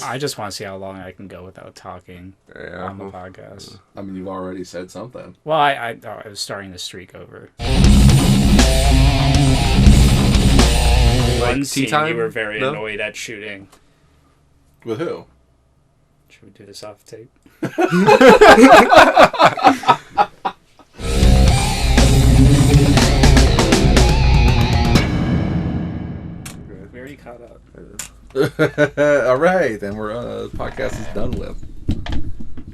I just want to see how long I can go without talking on the podcast. I mean, you've already said something. Well, I was starting the streak over. One scene you were very annoyed at shooting. With who? Should we do this off tape? We already caught up. All right, then we're podcast is done with.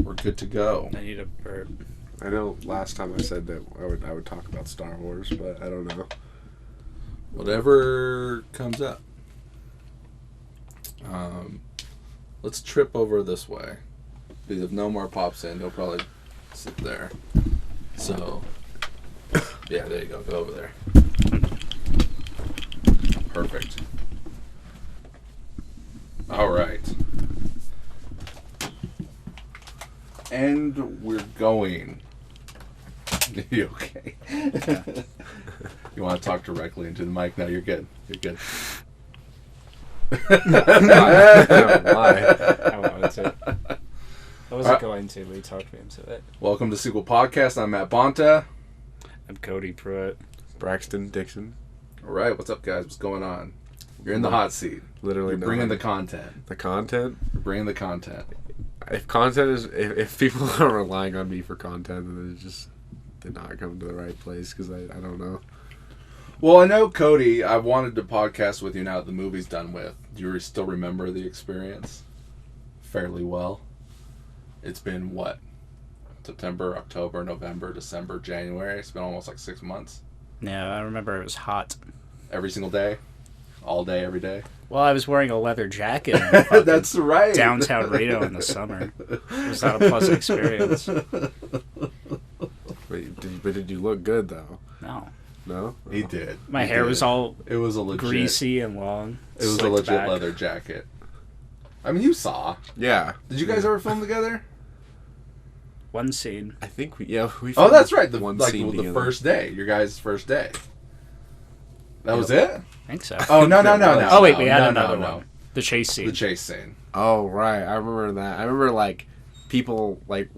We're good to go. I need a burp. I know last time I said that I would talk about Star Wars, but I don't know. Whatever comes up. Let's trip over this way. Because if Nomar pops in, he'll probably sit there. So, yeah, there you go. Go over there. Perfect. All right. And we're going. You okay? Yeah. You want to talk directly into the mic? No, you're good. You're good. Why? I wanted to. I wasn't going to, but he talked me into it. Welcome to Sequel Podcast. I'm Matt Bonta. I'm Cody Prewett. Braxton, Dixon. All right, what's up, guys? What's going on? You're in the hot seat. Literally, You're bringing the content. The content? You're bringing the content. If content is, if people are relying on me for content, then it just did not come to the right place because I don't know. Well, I know, Cody, I wanted to podcast with you now that the movie's done with. Do you still remember the experience fairly well? It's been, what? September, October, November, December, January. It's been almost like 6 months. Yeah, I remember it was hot. Every single day? All day, every day? Well, I was wearing a leather jacket in That's right. downtown Reno in the summer. It was not a pleasant experience. Wait, did you look good, though? No. No? He did. My hair was all It was a legit, greasy and long. It was a slicked legit back. leather jacket. I mean, you saw. Yeah. Did you guys ever film together? One scene. I think we Oh, filmed that's right. The scene the together. first day. Your guys' first day. That was it? I think so. Oh, no. Oh, wait, we had No, another no. one. The chase scene. The chase scene. Oh, right. I remember that. I remember, like, people, like,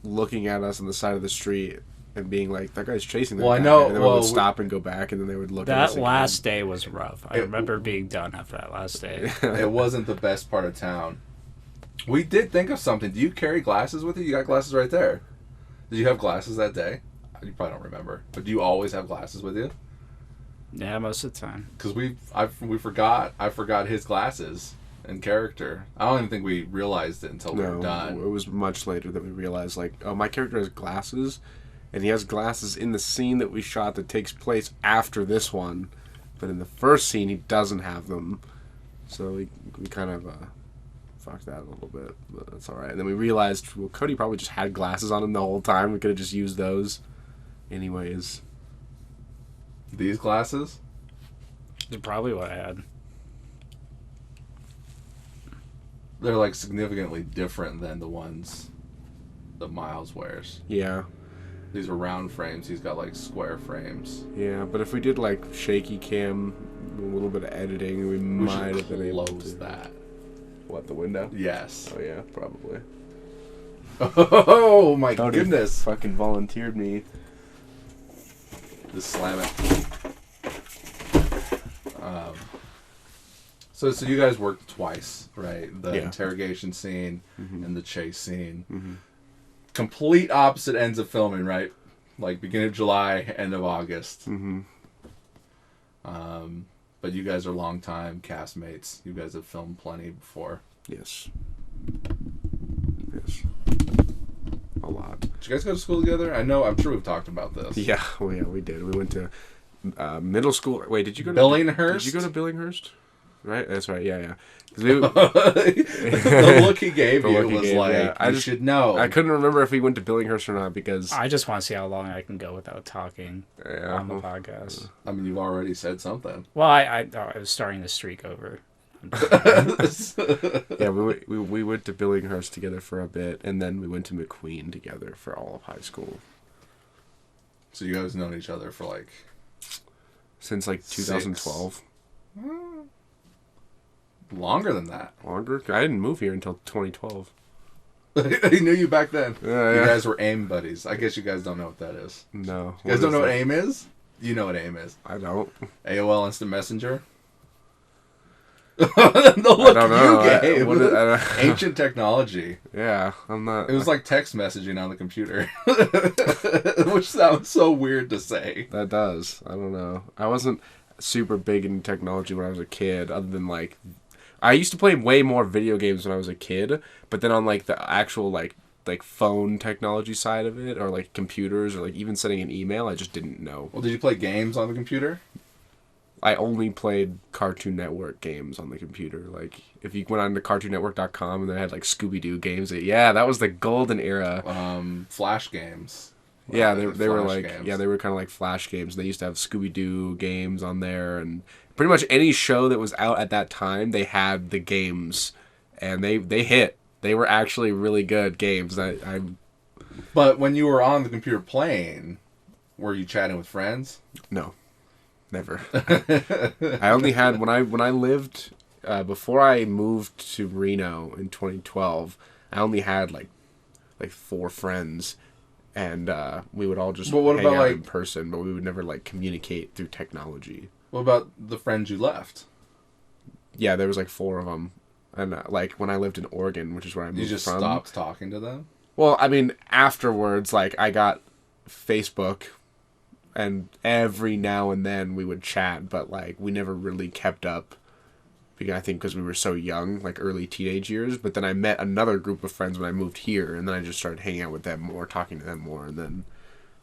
looking at us on the side of the street and being like, that guy's chasing that Well, I guy. know- And then we would stop and go back, and then they would look at us That again. last day was rough. I remember being done after that last day. It wasn't the best part of town. We did think of something. Do you carry glasses with you? You got glasses right there. Did you have glasses that day? You probably don't remember. But do you always have glasses with you? Yeah, most of the time. Because we forgot. I forgot his glasses and character. I don't even think we realized it until we were done. It was much later that we realized, like, oh, my character has glasses, and he has glasses in the scene that we shot that takes place after this one. But in the first scene, he doesn't have them. So we kind of fucked that a little bit, but that's all right. And then we realized, well, Cody probably just had glasses on him the whole time. We could have just used those anyways. These glasses? That's probably what I had. They're like significantly different than the ones that Miles wears. Yeah. These are round frames. He's got like square frames. Yeah, but if we did like shaky cam, a little bit of editing, we might have been able to close that. What, the window? Yes. Oh yeah, probably. Oh my Cody goodness! fucking volunteered me. Just slam it. So you guys worked twice, right? The interrogation scene and the chase scene. Mm-hmm. Complete opposite ends of filming, right? Like beginning of July, end of August. Mm-hmm. But you guys are longtime castmates. You guys have filmed plenty before. Yes. A lot. Did you guys go to school together? I'm sure we've talked about this. Yeah, well, yeah, we did. We went to middle school. Wait, did you go to Billinghurst? Did you go to Billinghurst? Right, that's right. Yeah. The look he gave you was like, yeah. you should know. I couldn't remember if we went to Billinghurst or not because I just want to see how long I can go without talking on the well, podcast. I mean, you've already said something. Well, I was starting the streak over. yeah, we went to Billinghurst together for a bit, and then we went to McQueen together for all of high school. So you guys known each other for like since like 2012. Longer than that. Longer? I didn't move here until 2012. He knew you back then. Yeah, You guys were AIM buddies. I guess you guys don't know what that is. No. You guys don't know what AIM is? You know what AIM is. I don't. AOL Instant Messenger? I don't know. Ancient technology. Yeah, I'm not. It was like text messaging on the computer. Which sounds so weird to say. That does. I don't know. I wasn't super big in technology when I was a kid, other than like... I used to play way more video games when I was a kid, but then on like the actual like phone technology side of it, or like computers, or like even sending an email, I just didn't know. Well, did you play games on the computer? I only played Cartoon Network games on the computer. Like, if you went on to CartoonNetwork.com and they had like Scooby-Doo games, yeah, that was the golden era. Flash games. Yeah, they were like games. Yeah, they were kind of like Flash games. They used to have Scooby-Doo games on there, and pretty much any show that was out at that time, they had the games, and they hit. They were actually really good games. But when you were on the computer playing, were you chatting with friends? No, never. I only had when I lived before I moved to Reno in 2012. I only had like 4 friends. And we would all just hang out in person, but we would never like communicate through technology. What about the friends you left? Yeah, there was like 4 of them, and like when I lived in Oregon, which is where I moved from. You just stopped talking to them? Well, I mean, afterwards, like I got Facebook, and every now and then we would chat, but like we never really kept up. I think because we were so young, like early teenage years. But then I met another group of friends when I moved here, and then I just started hanging out with them more, talking to them more, and then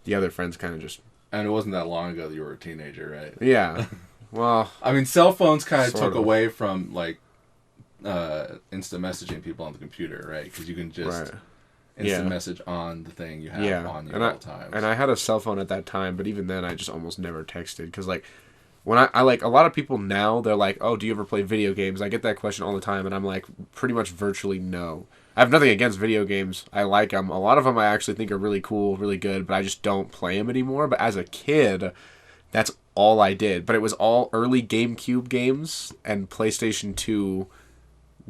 the other friends kind of just... And it wasn't that long ago that you were a teenager, right? Yeah. Well... I mean, cell phones kind of took away from, like, instant messaging people on the computer, right? Because you can just instant message on the thing you have on you at all times. And I had a cell phone at that time, but even then I just almost never texted, because, like... When I like, a lot of people now, they're like, oh, do you ever play video games? I get that question all the time, and I'm like, pretty much virtually no. I have nothing against video games. I like them. A lot of them I actually think are really cool, really good, but I just don't play them anymore. But as a kid, that's all I did. But it was all early GameCube games and PlayStation 2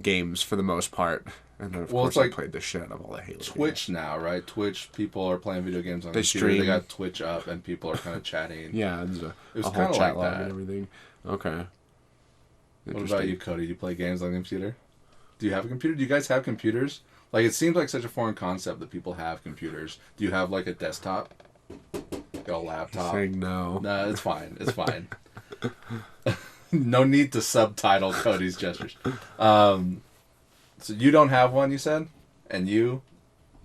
games for the most part. And then, of course, I played the shit out of all the Halo Twitch now, right? Twitch, people are playing video games on the computer. Stream. They got Twitch up, and people are kind of chatting. Yeah, there's it was a whole chat like log that. and everything. Okay. What about you, Cody? Do you play games on the computer? Do you have a computer? Do you guys have computers? Like, it seems like such a foreign concept that people have computers. Do you have, like, a desktop? Like a laptop? Saying no. No, it's fine. It's fine. No need to subtitle Cody's gestures. So you don't have one, you said? And you?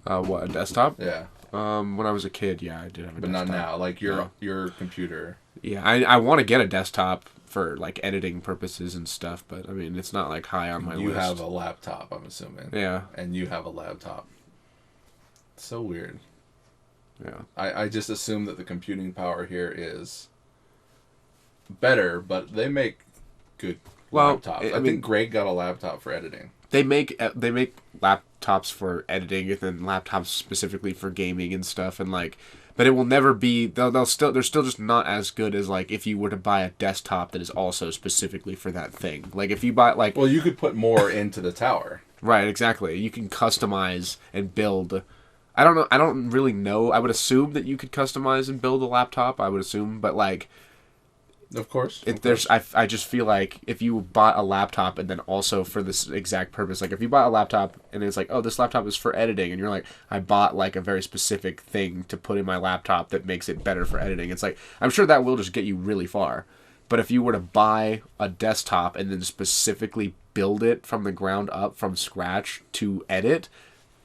What, a desktop? Yeah. When I was a kid, yeah, I did have a desktop. But not now. Like, your computer. Yeah, I want to get a desktop for, like, editing purposes and stuff, but, I mean, it's not, like, high on my list. You have a laptop, I'm assuming. Yeah. And you have a laptop. So weird. Yeah. I just assume that the computing power here is better, but they make good laptops. I think Greg got a laptop for editing. They make laptops for editing, and then laptops specifically for gaming and stuff, and like, but it will never be. They're still just not as good as like if you were to buy a desktop that is also specifically for that thing. Like if you buy like, well, you could put more into the tower. Right, exactly. You can customize and build. I don't know. I don't really know. I would assume that you could customize and build a laptop. I would assume, but like. Of course. I just feel like if you bought a laptop and then also for this exact purpose, like if you bought a laptop and it's like, oh, this laptop is for editing, and you're like, I bought like a very specific thing to put in my laptop that makes it better for editing. It's like, I'm sure that will just get you really far. But if you were to buy a desktop and then specifically build it from the ground up from scratch to edit,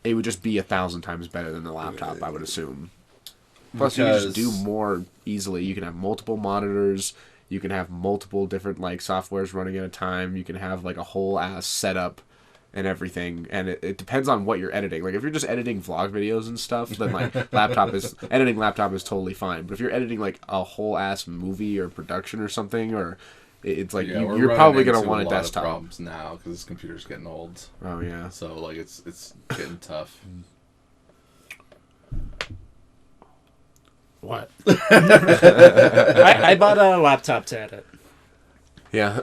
it would just be 1,000 times better than the laptop, I would assume. Plus, you can just do more easily. You can have multiple monitors. You can have multiple different like softwares running at a time. You can have like a whole ass setup and everything. And it depends on what you're editing. Like if you're just editing vlog videos and stuff, then like laptop is totally fine. But if you're editing like a whole ass movie or production or something, or it's like you're probably gonna want a desktop. Problems now because this computer's getting old. Oh yeah. So like it's getting tough. What? I bought a laptop to edit. Yeah.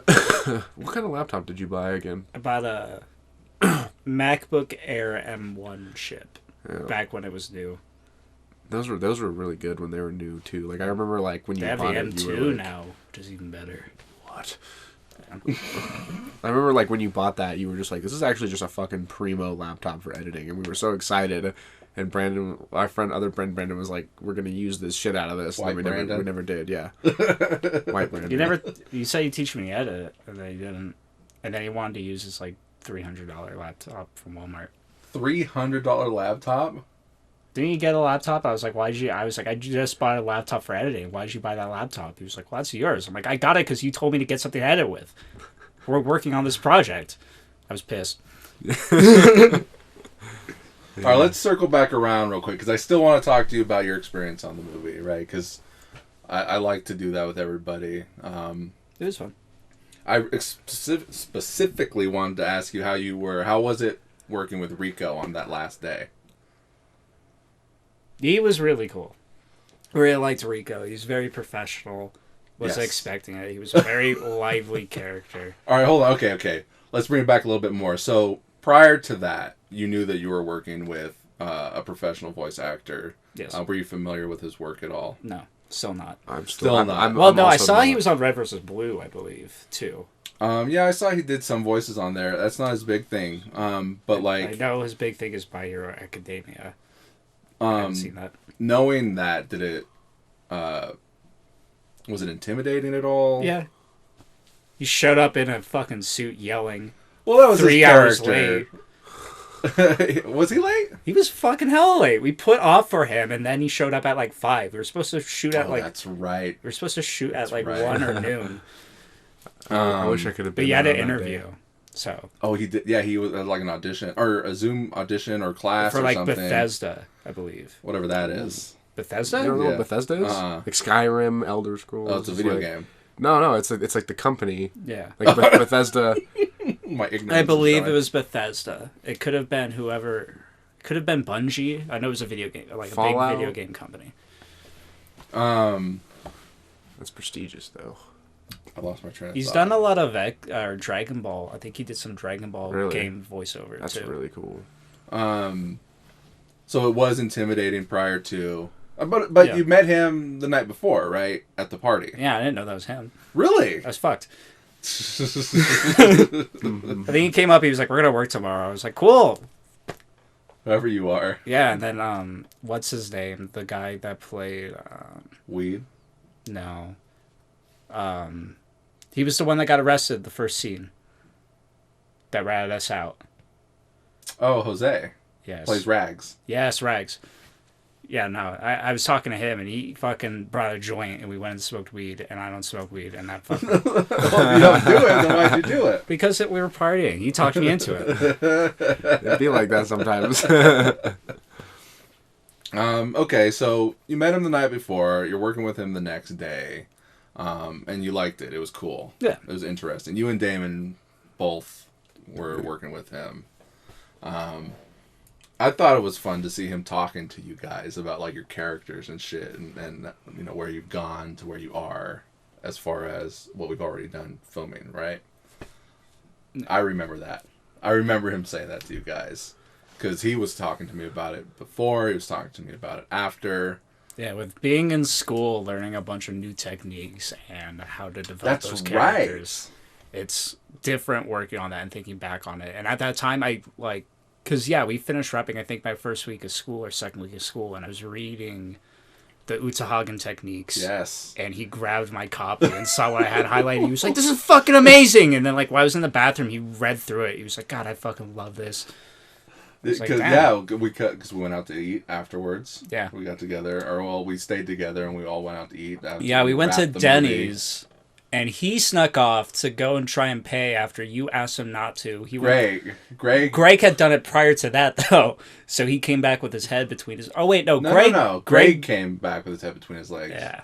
What kind of laptop did you buy again? I bought a MacBook Air M1 chip back when it was new. Those were really good when they were new too. Like I remember like when They you have the bought it, M2 you were like, now, which is even better. what? I remember like when you bought that, you were just like, this is actually just a fucking primo laptop for editing, and we were so excited. And Brandon, our other friend Brandon, was like, we're gonna use this shit out of this. White And then Brandon? we never did. Yeah, White Brandon. You said you teach me to edit, and then you didn't. And then he wanted to use this like $300 laptop from Walmart. $300 laptop? Didn't you get a laptop? I was like, why'd you? I was like, I just bought a laptop for editing. Why'd you buy that laptop? He was like, well, that's yours. I'm like, I got it because you told me to get something to edit with. We're working on this project. I was pissed. All right, let's circle back around real quick because I still want to talk to you about your experience on the movie, right? Because I like to do that with everybody. It was fun. I specifically wanted to ask you how you were. How was it working with Rico on that last day? He was really cool. Really liked Rico. He's very professional. Was Yes. expecting it. He was a very lively character. All right, hold on. Okay. Let's bring it back a little bit more. So prior to that, you knew that you were working with a professional voice actor. Yes. Were you familiar with his work at all? No, still not. I'm Still not. Well, no, I also saw not. he was on Red vs. Blue, I believe, too. Yeah, I saw he did some voices on there. That's not his big thing. But I like, know his big thing is My Hero Academia. I haven't seen that. knowing that, did it? Was it intimidating at all? Yeah. He showed up in a fucking suit yelling. Well, that was 3 his hours character. Was he late? He was fucking hella late. We put off for him, and then he showed up at like 5. We were supposed to shoot at That's right. We were supposed to shoot at like right. 1 or noon. I wish I could have been. But you had there an on that interview. day. So Oh, he did. Yeah, he was at like an audition or a Zoom audition or class for or like something. Bethesda, I believe. Whatever that is. Bethesda? You don't know Yeah. what Bethesda is? Like Skyrim, Elder Scrolls. Oh, it's a video like, game. No, it's like the company. Yeah. Like Bethesda. My ignorance. I believe is it was Bethesda. It could have been whoever. Could have been Bungie. I know it was a video game, like Fallout? a big video game company. That's prestigious, though. I lost my train of He's thought. done a lot of Dragon Ball. I think he did some Dragon Ball Really? game voiceover That's too. really cool. So it was intimidating prior to. But Yeah. you met him the night before, right? At the party. Yeah, I didn't know that was him. Really? I was fucked. I think he came up. He was like, "We're gonna work tomorrow." I was like, "Cool." Whoever you are. Yeah, and then what's his name? The guy that played Weed. no, he was the one that got arrested the first scene. That ratted us out. Oh, Jose. Yes. Plays Rags. Yes, Rags. Yeah, no, I was talking to him, and he fucking brought a joint, and we went and smoked weed, and I don't smoke weed, and that fucking... Well, if you don't do it, then why'd you do it? Because we were partying. He talked me into it. It'd be like that sometimes. Okay, so you met him the night before. You're working with him the next day, and you liked it. It was cool. Yeah. It was interesting. You and Damon both were working with him. I thought it was fun to see him talking to you guys about like your characters and shit, and you know where you've gone to where you are, as far as what we've already done filming. Right. I remember that. I remember him saying that to you guys. Because he was talking to me about it before, he was talking to me about it after. Yeah, with being in school, learning a bunch of new techniques and how to develop That's those right. characters. It's different working on that and thinking back on it. And at that time, because, yeah, we finished wrapping, I think, my first week of school or second week of school, and I was reading the Utahagen techniques. Yes. And he grabbed my copy and saw what I had highlighted. He was like, "This is fucking amazing!" And then, like, while I was in the bathroom, he read through it. He was like, "God, I fucking love this." Because like, damn. because we went out to eat afterwards. Yeah. We got together, we stayed together and we all went out to eat. after Yeah, we went to wrapped the Denny's, and he snuck off to go and try and pay after you asked him not to. movie. Greg had done it prior to that, though, so he came back with his head between his... Oh, wait, no, Greg... No. Greg came back with his head between his legs. Yeah.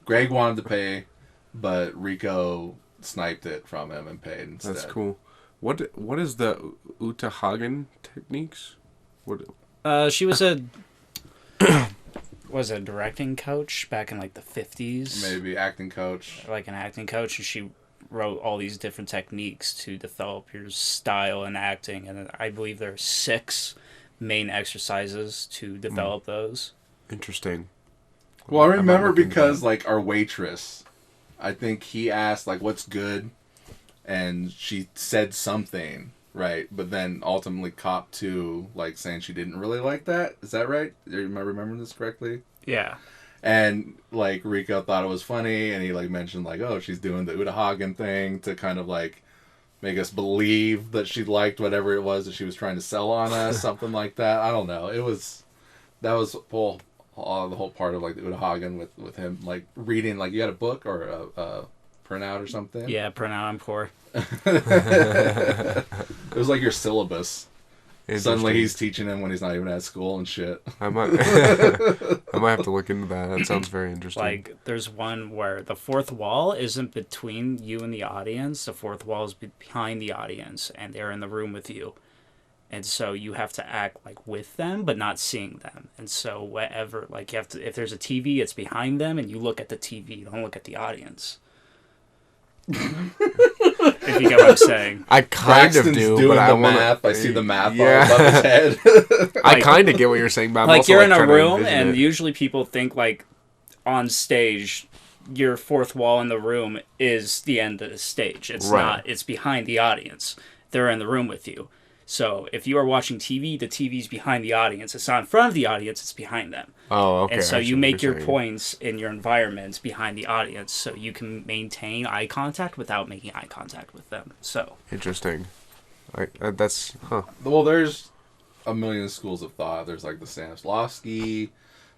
Greg wanted to pay, but Rico sniped it from him and paid instead. That's cool. What is the Utahagen techniques? What? She was a directing coach back in like the 50s. Maybe acting coach. Like an acting coach, and she wrote all these different techniques to develop your style and acting, and I believe there are 6 main exercises to develop those. Interesting. Well, I remember because like our waitress, I think he asked like, "What's good?" and she said something, right? But then ultimately copped to like saying she didn't really like that. Is that right? Am I remembering this correctly? Yeah. And like Rico thought it was funny, and he like mentioned like, "Oh, she's doing the Uta Hagen thing to kind of like make us believe that she liked whatever it was that she was trying to sell on us," something like that. I don't know. That was the whole part of like the Uta Hagen with him like reading, like you had a book or a printout or something. Yeah, printout. I'm poor. It was like your syllabus. Suddenly he's teaching him when he's not even at school and shit. I might have to look into that. That sounds very interesting. Like, there's one where the fourth wall isn't between you and the audience. The fourth wall is behind the audience, and they're in the room with you. And so you have to act like with them, but not seeing them. And so whatever, like you have to, if there's a TV, it's behind them, and you look at the TV. You don't look at the audience. If you get what I'm saying. I kind of do, doing but I the want math. I see the math Yeah. all above his head. I kind of get what you're saying, but I'm Like also you're in a trying to room, envision and it. usually people think like on stage, your fourth wall in the room is the end of the stage. It's Right. not. It's behind the audience. They're in the room with you. So if you are watching TV, the TV's behind the audience. It's not in front of the audience. It's behind them. Oh, okay. And so I see you what make you're your saying. points in your environment behind the audience, so you can maintain eye contact without making eye contact with them. So Interesting. That's Well, there's a million schools of thought. There's like the Stanislavski.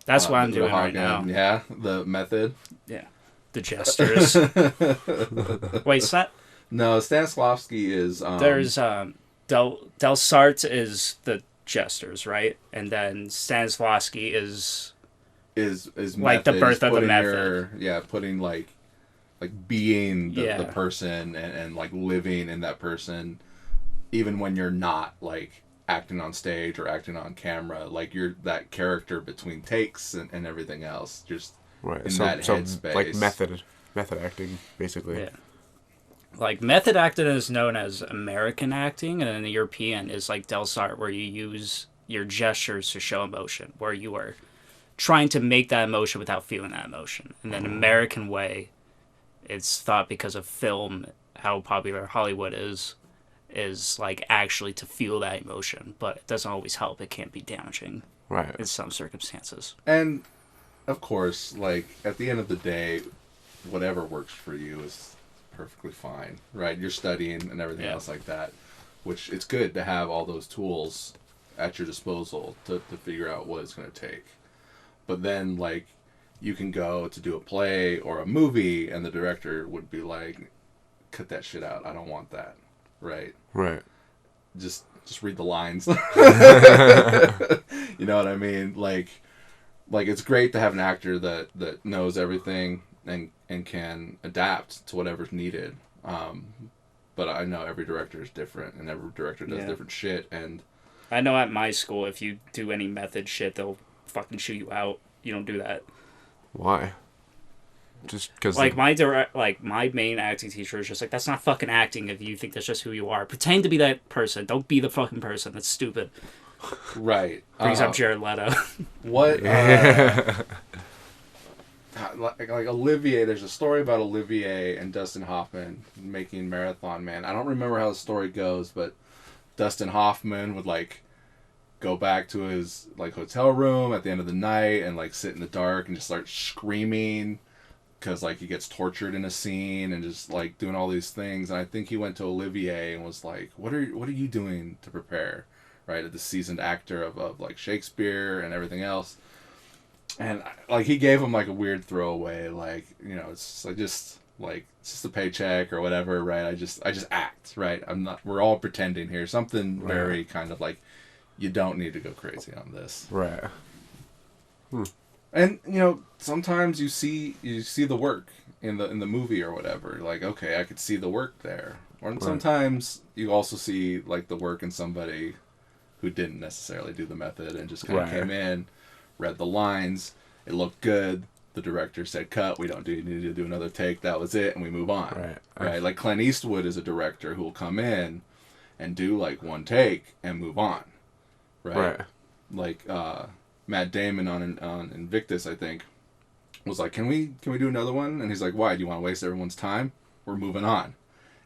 that's what I'm the doing right Hagen, now. Yeah, the method. Yeah, the gestures. Wait, No, Stanislavski is. there's Del Sarte is the gestures, right? And then Stanislavski is like the method. birth He's of the putting method. putting like being the Yeah. person and like living in that person, even when you're not like acting on stage or acting on camera, like you're that character between takes and everything else, just right. in So, that headspace. like method acting, basically. Yeah. Like method acting is known as American acting, and then the European is like Del Sarte, where you use your gestures to show emotion, where you are trying to make that emotion without feeling that emotion. And then American way, it's thought because of film, how popular Hollywood is like actually to feel that emotion, but it doesn't always help. It can be damaging Right. in some circumstances. And of course, like at the end of the day, whatever works for you is perfectly fine, right? You're studying and everything else like that, which it's good to have all those tools at your disposal to figure out what it's going to take. But then, like, you can go to do a play or a movie, and the director would be like, "Cut that shit out. I don't want that." Right? Right. Just read the lines. You know what I mean? Like it's great to have an actor that knows everything and can adapt to whatever's needed. But I know every director is different, and every director does different shit. And I know at my school, if you do any method shit, they'll fucking shoot you out. You don't do that. Why? Just because Like my main acting teacher is just like, that's not fucking acting if you think that's just who you are. Pretend to be that person. Don't be the fucking person. That's stupid. right Brings up Jared Leto. what like Olivier, there's a story about Olivier and Dustin Hoffman making Marathon Man. I don't remember how the story goes, but Dustin Hoffman would like go back to his like hotel room at the end of the night and like sit in the dark and just start screaming because like he gets tortured in a scene and just like doing all these things. And I think he went to Olivier and was like, what are you doing to prepare, right, the seasoned actor of like Shakespeare and everything else. And like he gave him like a weird throwaway, like, you know, it's just a paycheck or whatever, right? I just act, right? We're all pretending here. Something very kind of like, you don't need to go crazy on this. Right. And you know, sometimes you see the work in the movie or whatever. Like, okay, I could see the work there. Or sometimes you also see like the work in somebody who didn't necessarily do the method and just kind of came in, read the lines, it looked good, the director said, cut, we don't need to do another take, that was it, and we move on. Right? Like Clint Eastwood is a director who will come in and do like one take and move on. Right. Like Matt Damon on Invictus, I think, was like, can we do another one? And he's like, why? Do you want to waste everyone's time? We're moving on.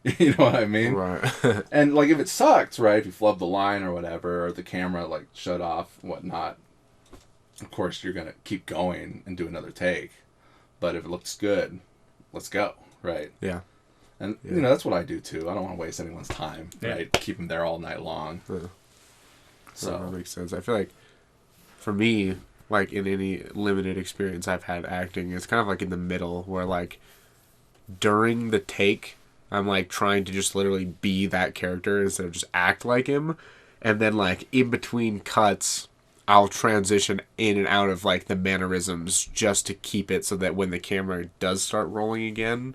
You know what I mean? Right. And like if it sucks, right? If you flub the line or whatever, or the camera like shut off, whatnot, of course you're gonna keep going and do another take. But if it looks good, let's go, right? Yeah. And you know that's what I do too. I don't want to waste anyone's time, right? Keep them there all night long. Yeah. So that makes sense. I feel like for me, like in any limited experience I've had acting, it's kind of like in the middle where like during the take I'm like trying to just literally be that character instead of just act like him, and then like in between cuts I'll transition in and out of like the mannerisms just to keep it so that when the camera does start rolling again,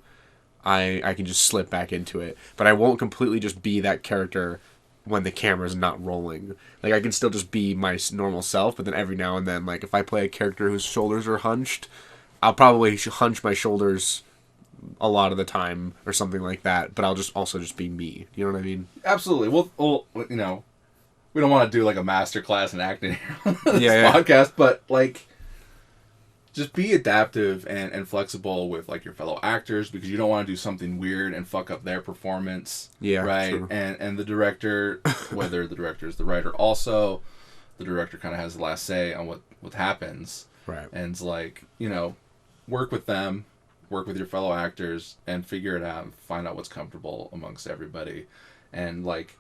I can just slip back into it. But I won't completely just be that character when the camera's not rolling. Like I can still just be my normal self, but then every now and then, like if I play a character whose shoulders are hunched, I'll probably hunch my shoulders a lot of the time or something like that, but I'll just also just be me. You know what I mean? Absolutely. Well, you know, we don't want to do like a master class in acting here on this Yeah. podcast, but like just be adaptive and flexible with like your fellow actors, because you don't want to do something weird and fuck up their performance. Yeah. Right. True. And the director, whether the director is the writer also, the director kind of has the last say on what happens. Right. And it's like, you know, work with them, work with your fellow actors, and figure it out and find out what's comfortable amongst everybody. And like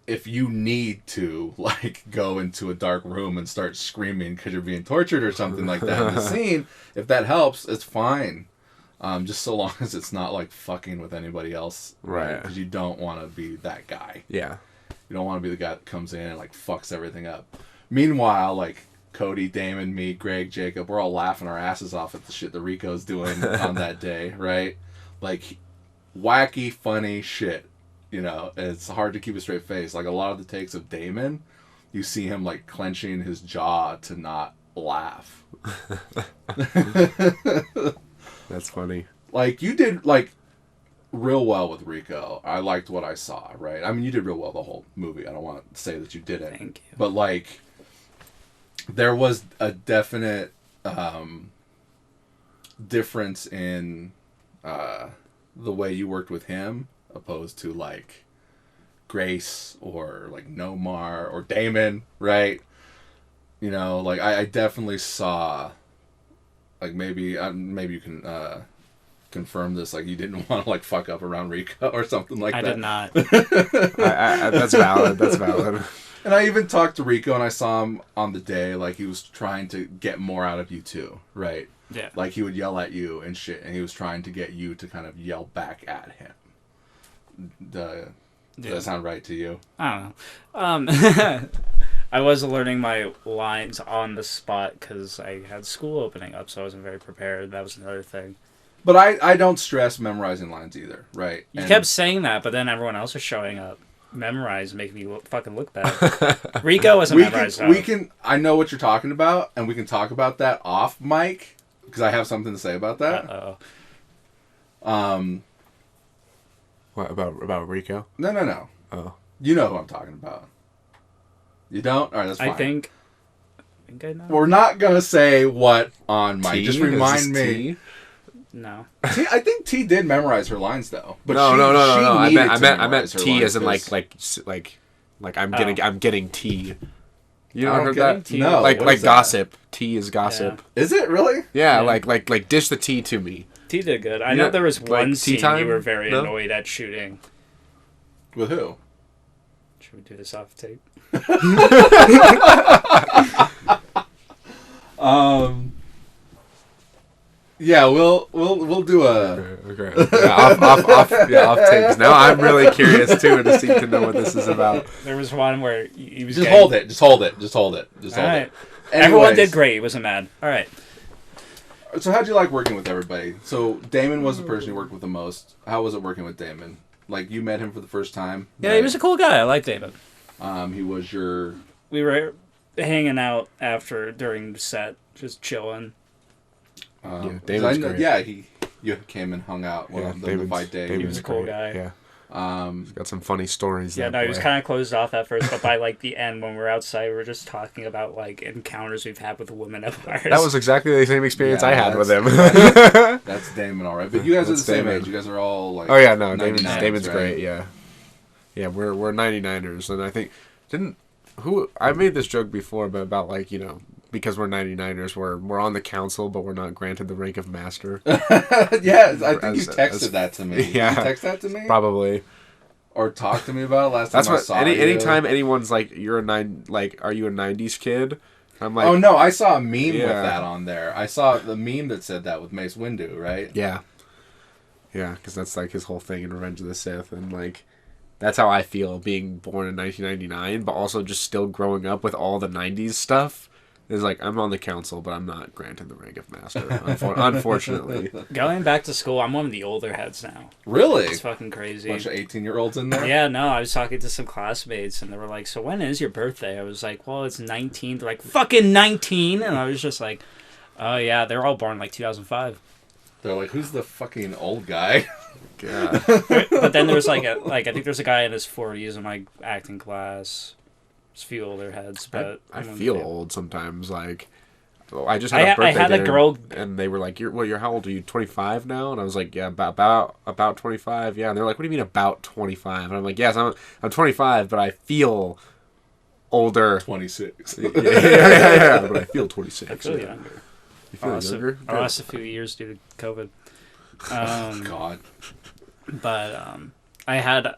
if you need to like go into a dark room and start screaming because you're being tortured or something like that in the scene, if that helps, it's fine. Just so long as it's not like fucking with anybody else, right? Because you don't want to be that guy. Yeah. You don't want to be the guy that comes in and like fucks everything up. Meanwhile, like Cody, Damon, me, Greg, Jacob, we're all laughing our asses off at the shit that Rico's doing on that day, right? Like wacky, funny shit. You know, it's hard to keep a straight face. Like a lot of the takes of Damon, you see him like clenching his jaw to not laugh. That's funny. Like you did like real well with Rico. I liked what I saw, right? I mean, you did real well the whole movie. I don't want to say that you didn't. Thank you. But like there was a definite difference in the way you worked with him opposed to like Grace or like Nomar or Damon, right? You know, like I definitely saw, like maybe you can confirm this, like you didn't want to like fuck up around Rico or something like that. I did not. That's valid. That's valid. And I even talked to Rico and I saw him on the day, like he was trying to get more out of you too, right? Yeah. Like he would yell at you and shit, and he was trying to get you to kind of yell back at him. Does that sound right to you? I don't know. I was learning my lines on the spot because I had school opening up, so I wasn't very prepared. That was another thing. But I don't stress memorizing lines either, right? You kept saying that, but then everyone else was showing up. Memorize, make me fucking look bad. Rico wasn't memorized. I know what you're talking about, and we can talk about that off mic, because I have something to say about that. Uh-oh. What about Rico? No. Oh. You know who I'm talking about. You don't? All right, that's fine. I think I know. We're not going to say what on mic. Just remind me. T? No. T, I think T did memorize her lines, though. But No. I meant T lines, as in like I'm getting tea. You know, heard getting that? tea? No. Like what is that? gossip. Tea is gossip. Is it really? Yeah, Yeah. like dish the tea to me. T did good. I Yeah, know there was like one tea scene time? you were very No? annoyed at shooting. With who? Should we do this off tape? Yeah, we'll do a. Okay. Yeah, off tapes. Now I'm really curious too to know what this is about. There was one where he was Just getting... hold it. Just hold it. All right. it. Everyone Anyways, did great. He wasn't mad. All right. So how'd you like working with everybody? So Damon was the person you worked with the most. How was it working with Damon? Like you met him for the first time. Yeah, right? he was a cool guy. I liked David. He was your. We were hanging out during the set, just chilling. Damon's great. Yeah, you came and hung out Yeah, the fight day. He was a cool guy. Yeah. He's got some funny stories. Yeah, no, he was kind of closed off at first, but by like the end, when we were outside, we were just talking about like encounters we've had with women at bars. That was exactly the same experience I had with him. That's Damon, all right. But you guys are the same age. You guys are all like. Oh yeah, no, 99s, Damon's right? great. Yeah, we're 99ers, and I think I made this joke before, but about like because we're 99ers, we're on the council, but we're not granted the rank of master. Yeah, I think you texted that to me. Yeah, Did you text that to me? Probably. Or talked to me about it last That's time I what. saw you. Anytime anyone's like, "You're a are you a 90s kid?" I'm like, oh no, I saw a meme with that on there. I saw the meme that said that with Mace Windu, right? Yeah. Yeah, because that's like his whole thing in Revenge of the Sith, and like that's how I feel being born in 1999, but also just still growing up with all the 90s stuff. Is like, I'm on the council, but I'm not granted the rank of master, unfortunately. Going back to school, I'm one of the older heads now. Really? It's fucking crazy. Bunch of 18-year-olds in there? Yeah, no, I was talking to some classmates, and they were like, so when is your birthday? I was like, well, it's 19. They're like, fucking 19? And I was just like, oh, yeah, they're all born like 2005. They're like, who's the fucking old guy? God. But then there's I think there's a guy in his 40s in my acting class. A few older heads, but I feel old sometimes. Like, I just had I a birthday had a dinner, girl, and they were like, "You're how old are you? 25 now?" And I was like, "Yeah, about 25." Yeah, and they're like, "What do you mean about 25?" And I'm like, "Yes, I'm 25, but I feel older." 26. yeah, but I feel 26. I feel younger. You feel younger? I lost a few years due to COVID. God. But I had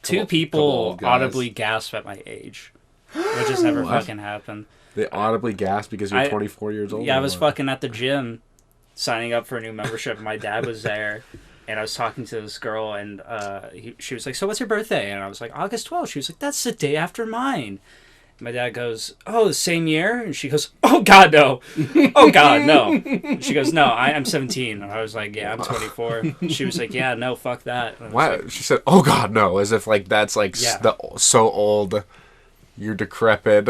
two people audibly gasp at my age, which has never fucking happened. They audibly gasp because you're 24 years old? Yeah, I was fucking at the gym signing up for a new membership. My dad was there, and I was talking to this girl, and she was like, so what's your birthday? And I was like, August 12th. She was like, that's the day after mine. And my dad goes, oh, the same year? And she goes, oh, God, no. Oh, God, no. And she goes, no, I'm 17. And I was like, yeah, I'm 24. She was like, yeah, no, fuck that. Why? Like, she said, oh, God, no, as if like that's like so old. You're decrepit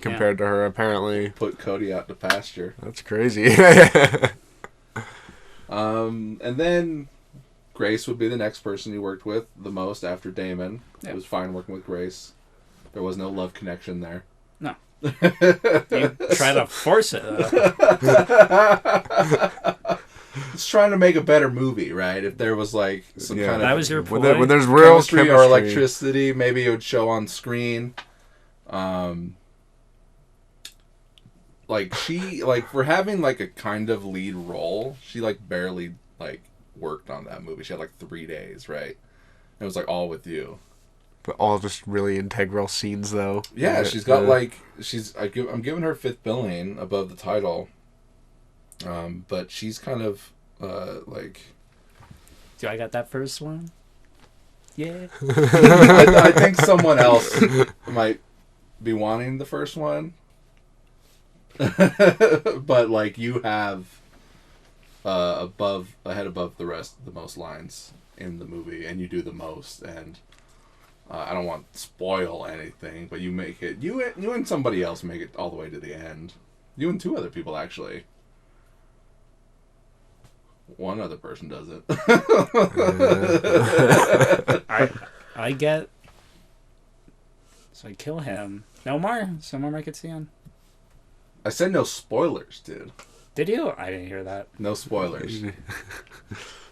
compared to her, apparently. Put Cody out to pasture. That's crazy. And then Grace would be the next person you worked with the most after Damon. Yeah. It was fine working with Grace. There was no love connection there. No. You try to force it. It's trying to make a better movie, right? If there was like some kind of that was your point. When there's real chemistry or electricity, maybe it would show on screen. Like for having like a kind of lead role, she like barely like worked on that movie. She had like 3 days, right? It was like all with you. But all just really integral scenes, though. Yeah, she's got like I'm giving her 5th billing above the title. But she's kind of like. Do I got that first one? Yeah. I think someone else might be wanting the first one. But like you have above the rest the most lines in the movie, and you do the most, and I don't want to spoil anything, but you make it you and somebody else make it all the way to the end. You and 2 other people, actually. One other person does it. I get. So I kill him. Nomar? So Nomar gets the end. I said no spoilers, dude. Did you? I didn't hear that. No spoilers. Well,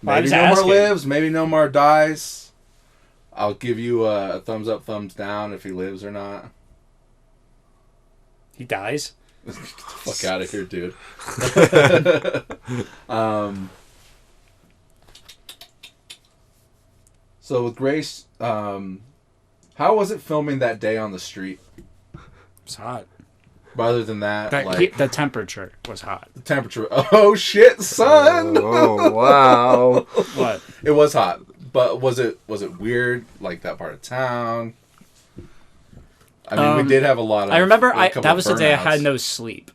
Maybe Nomar lives. Maybe Nomar dies. I'll give you a thumbs up, thumbs down if he lives or not. He dies? Get the fuck out of here, dude. So with Grace, how was it filming that day on the street? It's hot. Rather than that, the temperature was hot. The temperature. Oh shit, son! Oh wow! What? It was hot, but was it weird? Like that part of town? I mean, we did have a lot of. I remember that was the day I had no sleep.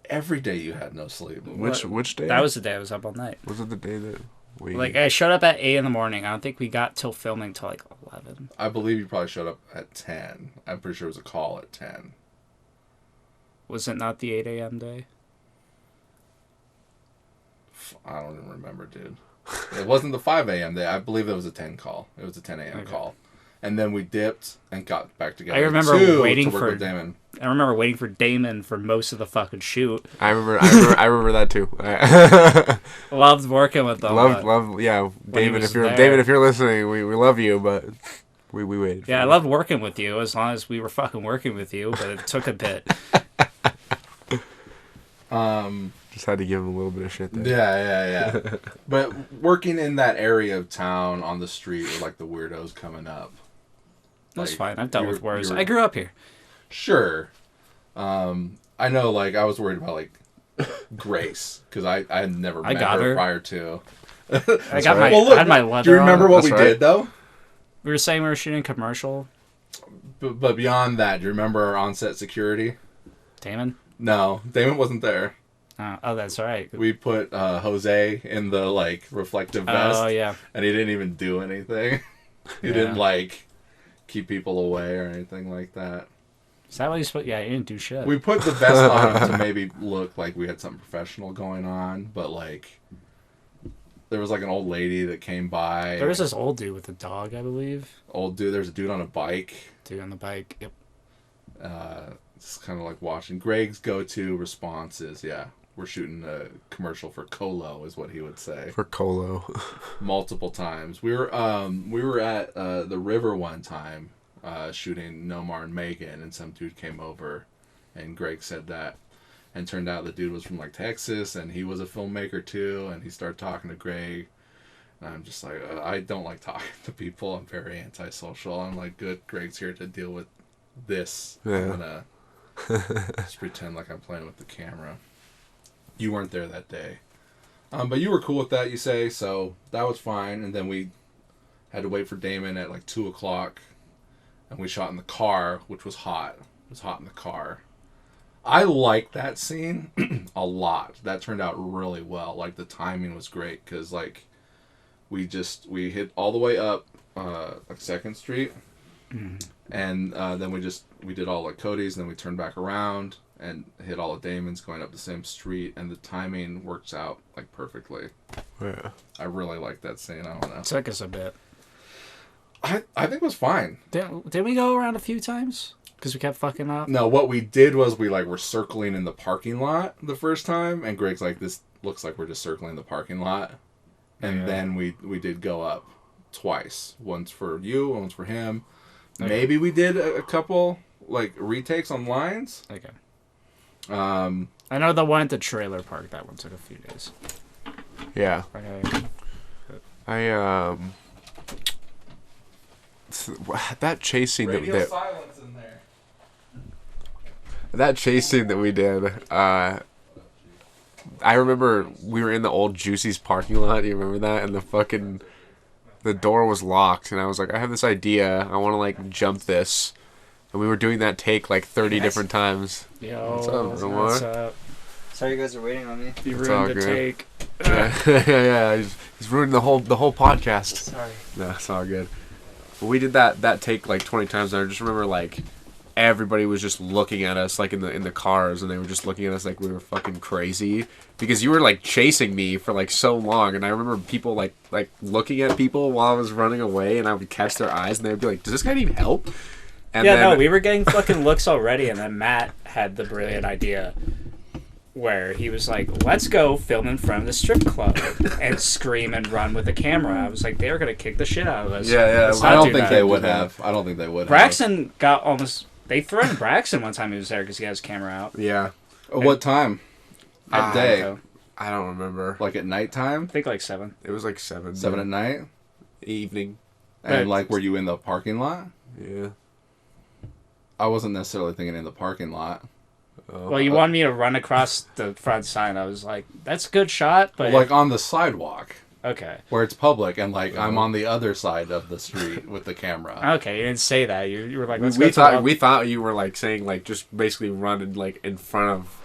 Every day you had no sleep. Which day? That was the day I was up all night. Was it the day that we? Like I showed up at 8 a.m. I don't think we got till filming till like 11. I believe you probably showed up at 10. I'm pretty sure it was a call at 10. Was it not the 8 a.m. day? I don't even remember, dude. It wasn't the 5 a.m. day. I believe it was a 10 call. It was a 10 a.m. call. And then we dipped and got back together. I remember waiting for Damon. I remember waiting for Damon for most of the fucking shoot. I remember that too. Loved working with them. Love, yeah. David, if you're listening, we love you, but we waited. Yeah, I loved working with you as long as we were fucking working with you, but it took a bit. Just had to give him a little bit of shit there. Yeah. But working in that area of town on the street with like the weirdos coming up. That's fine. I've dealt with worse. I grew up here. Sure. I know, like, I was worried about, like, Grace, because I had never met her prior to. I had my leather. Do you remember what we did, though? We were saying we were shooting a commercial. But beyond that, do you remember our on-set security? Damon? No, Damon wasn't there. Oh, that's right. We put Jose in the, like, reflective vest. Oh, yeah. And he didn't even do anything. He didn't, like, keep people away or anything like that. Is that what you supposed? Yeah, he didn't do shit. We put the vest on to maybe look like we had something professional going on, but, like, there was, like, an old lady that came by. There was this old dude with a dog, I believe. Old dude. There's a dude on a bike. Dude on the bike, yep. Just kind of, like, watching. Greg's go-to response is, we're shooting a commercial for Colo, is what he would say. For Colo. Multiple times. We were at the river one time, shooting Nomar and Megan, and some dude came over, and Greg said that, and turned out the dude was from, like, Texas, and he was a filmmaker too, and he started talking to Greg, and I'm just like, I don't like talking to people. I'm very antisocial. I'm like, good, Greg's here to deal with this. Yeah. I'm gonna just pretend like I'm playing with the camera. You weren't there that day. But you were cool with that, you say, so that was fine. And then we had to wait for Damon at like 2 o'clock. And we shot in the car, which was hot. It was hot in the car. I liked that scene a lot. That turned out really well. Like, the timing was great because, like, we hit all the way up like 2nd Street. Mm-hmm. And then we did all like Cody's, and then we turned back around and hit all of Damon's going up the same street, and the timing works out like perfectly. Yeah. I really like that scene. I don't know. It took us a bit. I think it was fine. Did we go around a few times? Because we kept fucking up? No, what we did was we were circling in the parking lot the first time, and Greg's like, this looks like we're just circling the parking lot. And then we did go up twice. Once for you, once for him. Okay. Maybe we did a couple like retakes on lines. Okay. I know the one at the trailer park. That one took a few days. Yeah. Okay. That chase scene Radio silence in there. That chase scene that we did. I remember we were in the old Juicy's parking lot. Do you remember that? And the door was locked, and I was like, I have this idea. I want to, like, jump this. And we were doing that take, like, 30 different times. Yo, what's up? Sorry you guys are waiting on me. You ruined the take. Yeah. He's ruined the whole podcast. Sorry. No, it's all good. But we did that take, like, 20 times, and I just remember, like, everybody was just looking at us, like, in the cars, and they were just looking at us like we were fucking crazy. Because you were, like, chasing me for, like, so long, and I remember people, like looking at people while I was running away, and I would catch their eyes, and they would be like, does this guy need help? And no, we were getting fucking looks already, and then Matt had the brilliant idea where he was like, let's go film in front of the strip club and scream and run with the camera. I was like, they're going to kick the shit out of us. Yeah. I don't think they would have. Braxton got almost... They threatened Braxton one time he was there because he had his camera out. Yeah. What time? At day? I don't remember. Like at nighttime? I think like 7. It was like 7. 7 at night? Evening. And like, were you in the parking lot? Yeah. I wasn't necessarily thinking in the parking lot. Well, you wanted me to run across the front sign. I was like, that's a good shot, but... Like on the sidewalk. Okay. Where it's public, and like I'm on the other side of the street with the camera. Okay, you didn't say that. You were like, let's we go. We thought you were like saying like just basically running like in front of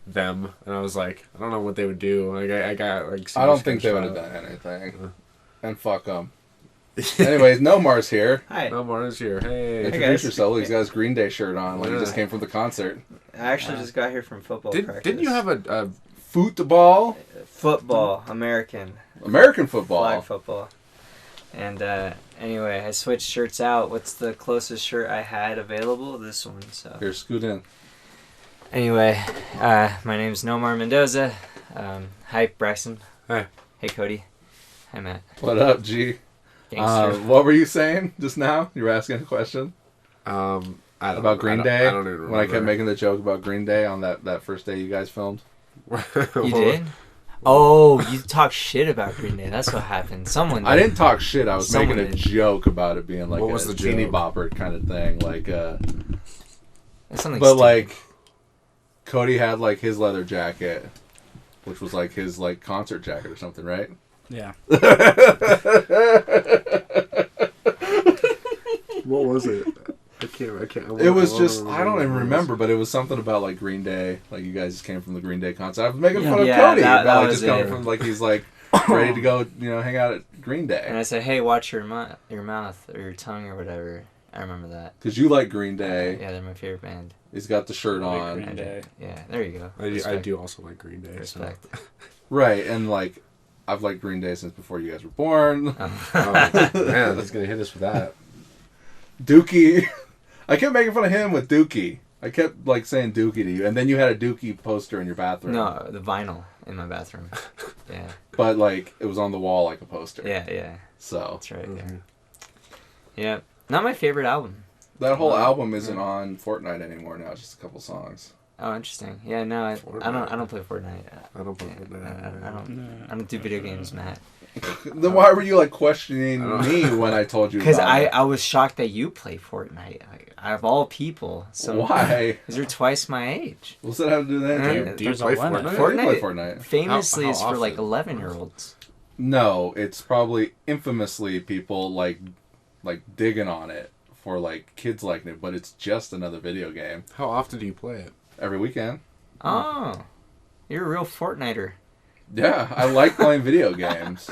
them, and I was like, I don't know what they would do. Like I got like. I don't think they would have done anything. And fuck them. Anyways, Nomar's here. Hi. Nomar's here. Hey. Introduce yourself. He's got his Green Day shirt on. Like he just came from the concert. I actually just got here from football practice. Didn't you have a football. Football, American. American football. Flag football. And anyway, I switched shirts out. What's the closest shirt I had available? This one. So. Here, scoot in. Anyway, my name's Nomar Mendoza. Hi, Braxton. Hi. Hey, Cody. Hi, Matt. What up, G? Gangster. What were you saying just now? You were asking a question about Green Day. I don't even remember. When I kept making the joke about Green Day on that first day you guys filmed. You did? Oh, you talk shit about Green Day. That's what happened. Someone did. I didn't talk shit. I was Someone making a did. joke about it being like What a was the teeny joke? bopper kind of thing. Like, That's something but stupid. like, Cody had like his leather jacket, which was like his like concert jacket or something, right? Yeah. What was it? I can't. It was just, I don't even remember, but it was something about like Green Day. Like you guys just came from the Green Day concert. I was making fun of Yeah, Cody that about like was just coming it. from like he's like ready to go, hang out at Green And Day. I said, hey, watch your mouth or your tongue or whatever. I remember that. Because you like Green Day. Yeah, they're my favorite band. He's got the shirt Like on. Green Day. Yeah, there you go. I Respect. do also like Green Day. Respect. Right, and like, I've liked Green Day since before you guys were born. So. Oh, man, he's gonna hit us with that. Dookie. I kept making fun of him with Dookie. I kept like saying Dookie to you, and then you had a Dookie poster in your bathroom. No, the vinyl in my bathroom. Yeah. But like, it was on the wall like a poster. Yeah. So That's right. Mhm. Yeah. Not my favorite album. that whole Wow. album isn't on Fortnite anymore now. It's just a couple songs. Oh, interesting. Yeah, no, I don't play Fortnite. I don't play I don't do video games, Matt. Then why were you like questioning I don't- me when I told you? Because about it? I was shocked that you play Fortnite. Like, out of all people. So Why? Because you're twice my age. What's that have to do with Mm. anything? Do you There's play a limit. Fortnite? I play Fortnite? Fortnite. Famously, How is for like often? 11-year-olds. No, it's probably infamously people like digging on it for like kids liking it, but it's just another video game. How often do you play it? Every weekend. Oh, you're a real Fortniter. Yeah, I like playing video games.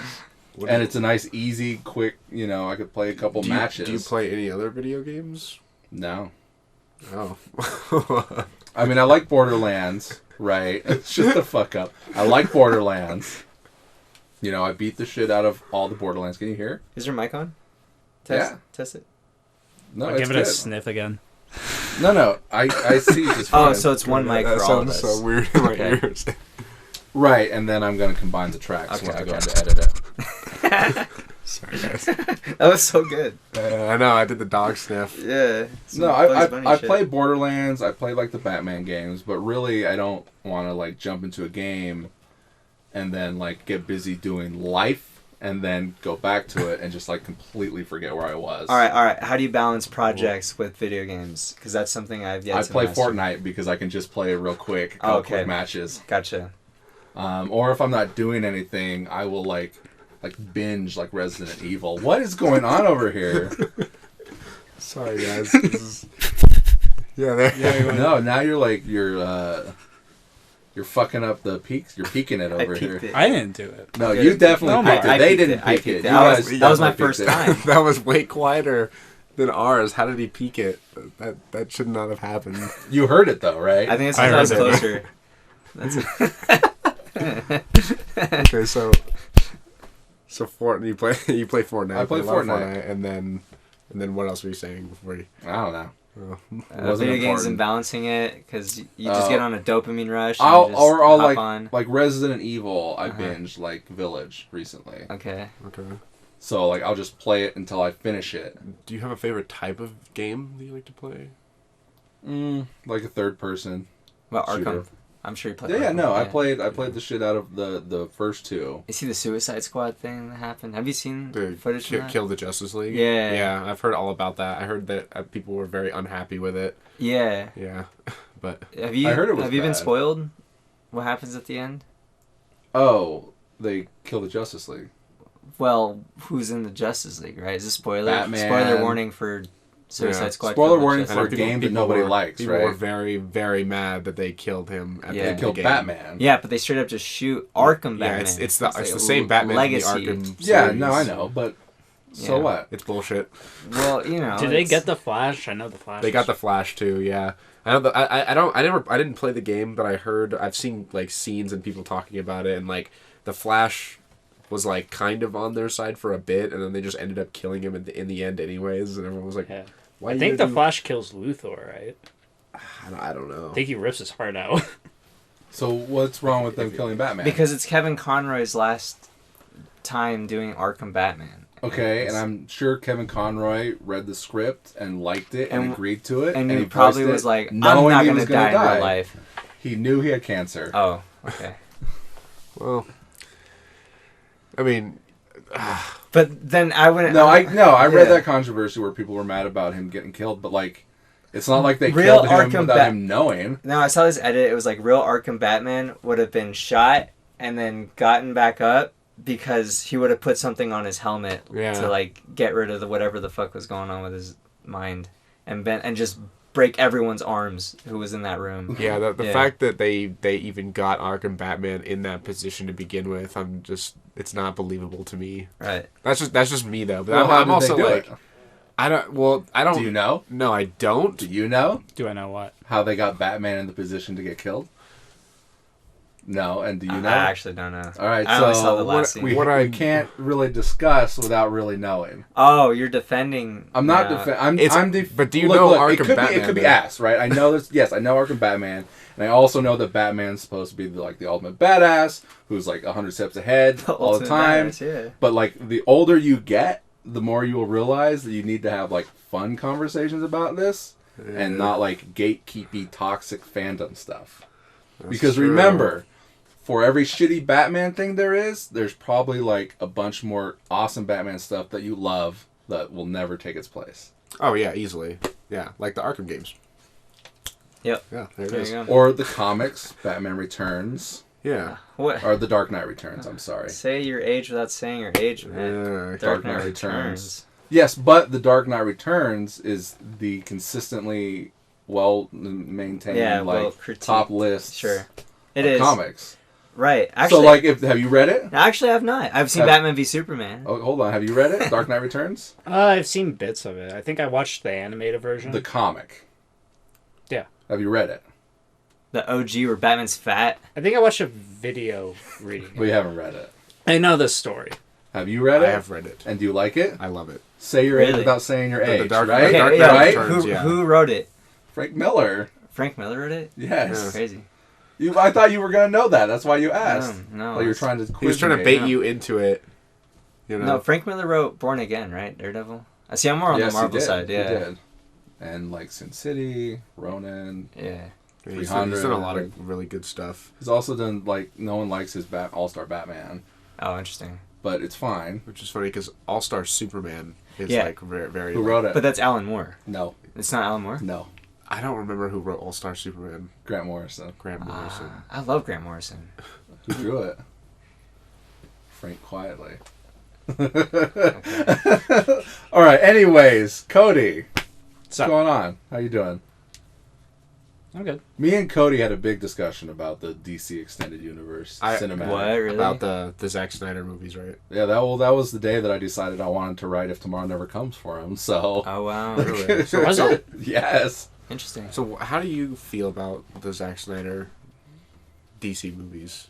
What And do it's a nice, easy, quick, I could play a couple you, matches. Do you play any other video games? No. Oh. I mean, I like Borderlands, right? Shut the fuck up. I like Borderlands. I beat the shit out of all the Borderlands. Can you hear? Is your mic on? Yeah. Test it. No, I'll it's give it a good. sniff again. No. I see just Oh, fine. so it's one mic That for all of sounds us. so weird in my Okay. ears. Right, and then I'm going to combine the tracks Okay, when I go okay. in to edit it. Sorry, guys. That was so good. I know, I did the dog sniff. Yeah. No, I play Borderlands. I play like the Batman games, but really I don't want to like jump into a game and then like get busy doing life and then go back to it and just like completely forget where I was. All right. How do you balance projects with video games? Because that's something I've yet I to play master. Fortnite because I can just play it real quick, Oh, quick okay. matches. Gotcha. Or if I'm not doing anything, I will like binge like Resident Evil. What is going on over here? Sorry, guys. Yeah, there. No, now you're fucking up the peaks. You're peeking it over here. peeked it. I didn't do it. No, Okay. you definitely No, peeked it. I They peeked didn't it. I peek peeked it. it. You guys That was my definitely first peeked it. time. That was way quieter than ours. How did he peek it? That should not have happened. You heard it though, right? I think it's I because I was heard closer. Okay, so Fortnite, you play Fortnite. I play you love Fortnite. and then what else were you saying before you? I don't know. Oh. Wasn't Video games important. and balancing it because you just get on a dopamine rush. I'll and you just hop on. like Resident Evil. I Uh-huh. binged like Village recently, Okay. Okay. so like I'll just play it until I finish it. Do you have a favorite type of game that you like to play? Like a third person. Well, Arkham. Shooter. I'm sure you played. Yeah, Arkham. no, I played the shit out of the first two. You see the Suicide Squad thing that happened? Have you seen footage from that? Kill the Justice League. Yeah. Yeah, I've heard all about that. I heard that people were very unhappy with it. Yeah. Yeah, but Have you? I heard it was Have you been bad. spoiled? What happens at the end? Oh, they kill the Justice League. Well, who's in the Justice League, right? Is this spoiler? Batman. Spoiler warning for Suicide Yeah. Squad. Spoiler Kill the warning Justice for a League. game that nobody likes, people right? were very, very mad that they killed him at the Yeah. end They killed of the game. Batman. Yeah, but they straight up just shoot Arkham Yeah, Batman. it's the like same Batman legacy. from the Arkham Yeah, series. no, I know, but So what? It's bullshit. Well, you know. Did they get the Flash? I know the Flash. They got the Flash too, yeah. I know I didn't play the game, but I've seen like scenes and people talking about it, and like the Flash was like kind of on their side for a bit, and then they just ended up killing him in the end anyways, and everyone was like, Yeah. "Why?" I think the Flash kills Luthor, right? I don't know. I think he rips his heart out. So what's wrong with them killing Batman? Because it's Kevin Conroy's last time doing Arkham Batman. Okay, and I'm sure Kevin Conroy read the script and liked it and agreed to it. And he he probably voiced was it like, I'm knowing not he going was to gonna die in real life. He knew he had cancer. Oh, okay. Well, I mean, But then I wouldn't... I read Yeah. that controversy where people were mad about him getting killed, but like, it's not like they Real killed him Arkham without him knowing. No, I saw this edit. It was like real Arkham Batman would have been shot and then gotten back up because he would have put something on his helmet to like get rid of whatever the fuck was going on with his mind and just break everyone's arms who was in that room. yeah, the fact that they even got Arkham Batman in that position to begin with, it's not believable to me. Right. That's just me though. But Well, how I'm did also they do like, it? I don't. Do you know? No, I don't. Do you know Do I know what? how they got Batman in the position to get killed? No, and do you know? I actually don't know. All right, I only saw the last scene. we can't really discuss without really knowing. Oh, you're defending... I'm not defending. But do you know Arkham it Batman? It could be though? asked, right? I know this. Yes, I know Arkham Batman, and I also know that Batman's supposed to be the ultimate badass, who's like 100 steps ahead all the time. Badass, yeah. But like the older you get, the more you will realize that you need to have like fun conversations about this, and not like gatekeepy toxic fandom stuff. Because true. remember, for every shitty Batman thing there's probably like a bunch more awesome Batman stuff that you love that will never take its place. Oh yeah, easily. Yeah, like the Arkham games. Yep. Yeah, there it There is. you go. Or the comics, Batman Returns, Yeah. What? or The Dark Knight Returns, I'm sorry. Say your age without saying your age, man. Dark Knight Returns. Yes, but The Dark Knight Returns is the consistently well-maintained, critiqued. top list Sure. of It is. comics. Right. Actually, So, like, have you read it? Actually, I've not. I've seen Have- Batman v Superman. Oh, hold on. Have you read it? Dark Knight Returns? I've seen bits of it. I think I watched the animated version. The comic. Yeah. Have you read it? The OG where Batman's fat. I think I watched a video reading. We haven't read it. I know the story. Have you read it? I have read it. And do you like it? I love it. Say your age Really? without saying your age, Dark- right? the Dark Okay, Knight yeah. Returns, yeah. Who wrote it? Frank Miller. Frank Miller wrote it? Yes. Yeah. Crazy. I thought you were going to know that. That's why you asked. No. Well, you're trying to He was quiz trying to me. bait you into it. You know? No, Frank Miller wrote Born Again, right? Daredevil? I see. I'm more on Yes, the Marvel he did. side. Yeah. He did. And like Sin City, Ronin. Yeah. He's 300. done a lot of really good stuff. He's also done like no one likes his All-Star Batman, Oh, interesting. but it's fine. Which is funny because All Star Superman is Yeah. like very, very. Who wrote it? But that's Alan Moore. No, It's not Alan Moore? no. I don't remember who wrote All Star Superman. Grant Morrison. Grant Morrison. I love Grant Morrison. Who drew it? Frank Quietly. All right. Anyways, Cody, what's So, going on? How you doing? I'm good. Me and Cody had a big discussion about the DC Extended Universe cinematic. What? Really? About the Zack Snyder movies, right? Yeah, that was the day that I decided I wanted to write If Tomorrow Never Comes for him. So. Oh, wow. Really? So was it? Yes. Interesting. So how do you feel about the Zack Snyder DC movies?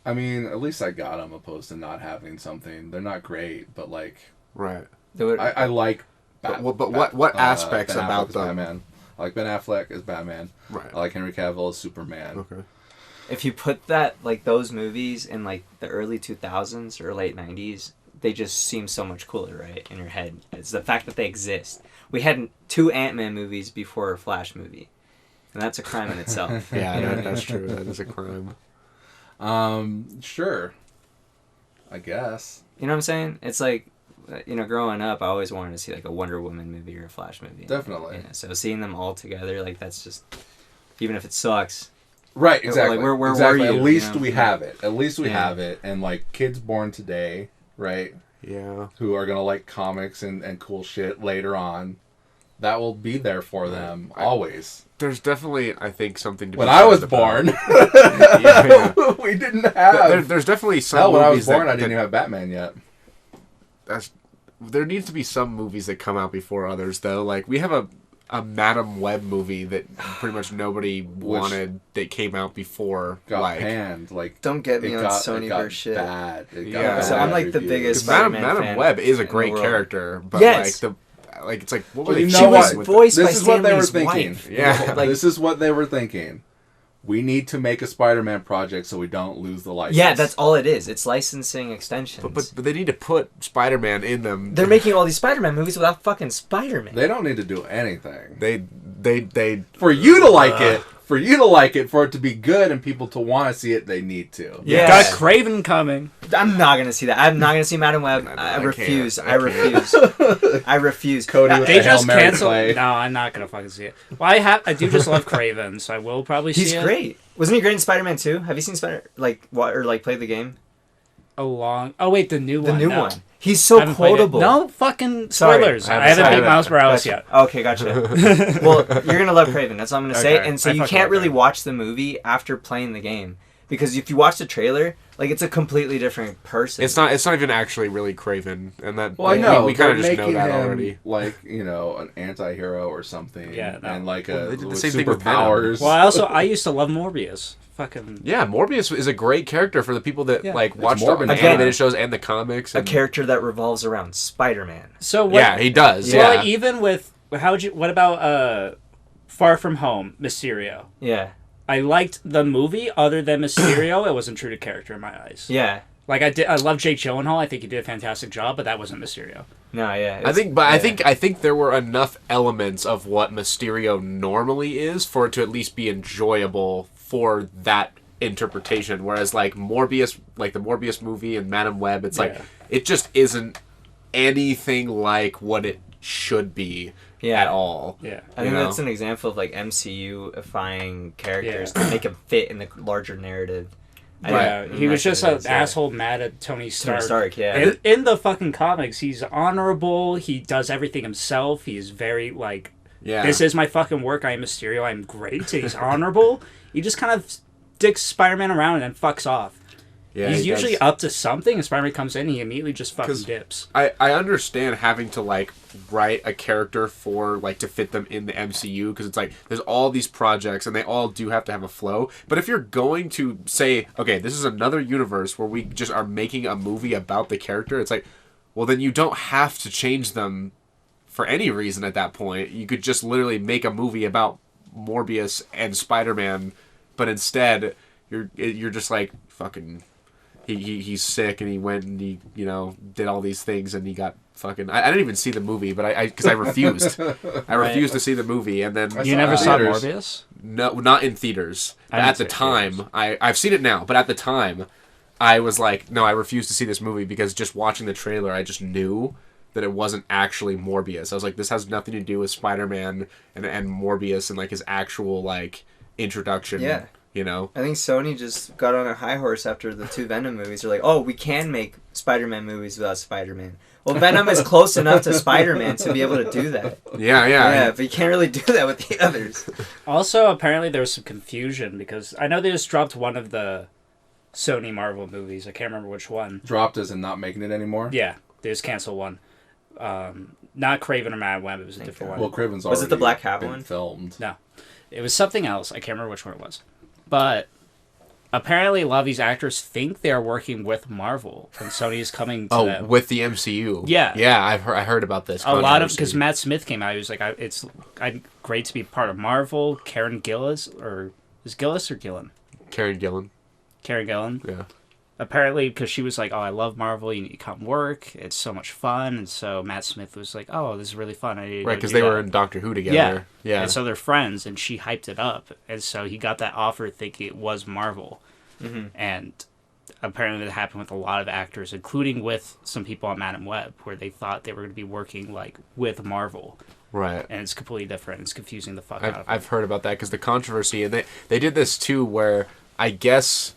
I mean, at least I got them opposed to not having something. They're not great, but like Right. I like. What aspects Ben about Affleck as them? Batman. I like Ben Affleck as Batman. Right. I like Henry Cavill as Superman. Okay. If you put that, like, those movies in, like, the early 2000s or late 90s, they just seem so much cooler, right, in your head. It's the fact that they exist. We had 2 Ant-Man movies before a Flash movie. And that's a crime in itself. Yeah, You know what I that's mean? true. That is a crime. Sure. I guess. You know what I'm saying? It's like, you know, growing up, I always wanted to see, like, a Wonder Woman movie or a Flash movie. Definitely. Yeah, so seeing them all together, like, that's just, even if it sucks. Right, exactly. Like, where exactly. were you? At least You know? we have it. At least we Yeah. have it. And like kids born today, right? Yeah. Who are gonna like comics and cool shit later on. That will be there for them always. There's definitely, I think, something to When be I said was about- born, Yeah. we didn't have. There's definitely some Hell, when I was movies born, that, I didn't even have Batman yet. That's there needs to be some movies that come out before others, though. Like, we have a Madam Web movie that pretty much nobody wanted that came out before. Got panned. Like, don't get me on Sonyverse shit. Bad. Yeah, so I'm like the biggest Spider-Man Madam fan Web is a great character, but yes. like it's like what were they? She was voiced by This is what they were Stanley's thinking. wife. Yeah, Like, this is what they were thinking. We need to make a Spider-Man project so we don't lose the license. Yeah, that's all it is. It's licensing extensions. but they need to put Spider-Man in them. They're making all these Spider-Man movies without fucking Spider-Man. They don't need to do anything. They For you to like it, for it to be good and people to want to see it, they need to. Yeah. Got Craven coming. I'm not gonna see that. I'm not gonna see Madam Web. I refuse. I refuse. I refuse. Cody with They the Hail just Mary canceled. play. No, I'm not gonna fucking see it. Well, I do just love Craven, so I will probably see it. He's great. Wasn't he great in Spider-Man 2? Have you seen played the game? Oh wait, the new one. The new no. one. He's I so haven't played it. quotable. No fucking Sorry. spoilers. I I haven't haven't beat Miles Morales Gotcha. yet. Okay, gotcha. Well, you're gonna love Craven. That's all I'm gonna say. Okay. And so I you fucking can't love really Craven. watch the movie after playing the game because if you watch the trailer, like it's a completely different person. It's not even actually really Craven, and that Well, I know. we kind of they're just know making that him already. like, an anti-hero or something. Yeah, no. And like Well, they did the with same thing with Venom. superpowers. Well, I used to love Morbius. Fucking Yeah, Morbius is a great character for the people that Yeah. like watch the Morbid. animated shows and the comics. a And, character that revolves around Spider-Man. so what, yeah, he does. Well, Yeah, even with what about Far From Home, Mysterio? Yeah. I liked the movie. Other than Mysterio, it wasn't true to character in my eyes. Yeah. Like I love Jake Gyllenhaal. I think he did a fantastic job, but that wasn't Mysterio. No, yeah. I think there were enough elements of what Mysterio normally is for it to at least be enjoyable for that interpretation. Whereas like Morbius, like the Morbius movie and Madam Web, it's like it just isn't anything like what it should be at all. Yeah. I think that's an example of like MCU-ifying characters to make them fit in the larger narrative. Yeah, he was just an asshole mad at Tony Stark. Tony Stark, yeah. In the fucking comics, he's honorable. He does everything himself. He's very, like, this is my fucking work. I am Mysterio. I'm great. He's honorable. He just kind of dicks Spider-Man around and then fucks off. Yeah, he's he usually does. up to something, and Spider-Man comes in, and he immediately just fucking dips. I understand having to like write a character for like to fit them in the MCU because it's like there's all these projects and they all do have to have a flow. But if you're going to say, okay, this is another universe where we just are making a movie about the character, it's like, well, then you don't have to change them for any reason at that point. You could just literally make a movie about Morbius and Spider-Man, but instead you're just like fucking. He's sick and he went and he did all these things and he got fucking. I didn't even see the movie, but I refused. I refused to see the movie, and then You never saw theaters. Morbius? No, not in theaters. I But didn't at the see it in time, theaters. I've seen it now, but at the time, I was like, no, I refuse to see this movie because just watching the trailer, I just knew that it wasn't actually Morbius. I was like, this has nothing to do with Spider-Man and Morbius and like his actual like introduction. Yeah. You know? I think Sony just got on a high horse after the 2 Venom movies. They're like, oh, we can make Spider-Man movies without Spider-Man. Well, Venom is close enough to Spider-Man to be able to do that. Yeah. Yeah, but you can't really do that with the others. Also, apparently there was some confusion because I know they just dropped one of the Sony Marvel movies. I can't remember which one. Dropped as in not making it anymore? Yeah, they just canceled one. Not Craven or Mad Web. It was a different one. Well, Craven's Was already it the Black Hat been one? filmed. No, it was something else. I can't remember which one it was. But apparently a lot of these actors think they are working with Marvel, and Sony is coming to them. With the MCU. Yeah. Yeah, I heard about this. A lot of controversy. because Matt Smith came out. He was like, I'm great to be part of Marvel." Karen Gillis, or is Gillis or Gillen? Karen Gillan. Karen Gillan. Yeah. Apparently, because she was like, "Oh, I love Marvel. You need to come work. It's so much fun." And so Matt Smith was like, "Oh, this is really fun. I need to Right, go because do they that." were in Doctor Who together. Yeah. And so they're friends, and she hyped it up, and so he got that offer thinking it was Marvel. Mm-hmm. And apparently that happened with a lot of actors, including with some people on Madam Web, where they thought they were going to be working like with Marvel. Right. And it's completely different. It's confusing the fuck out of I've heard about that because the controversy, and they did this too, where I guess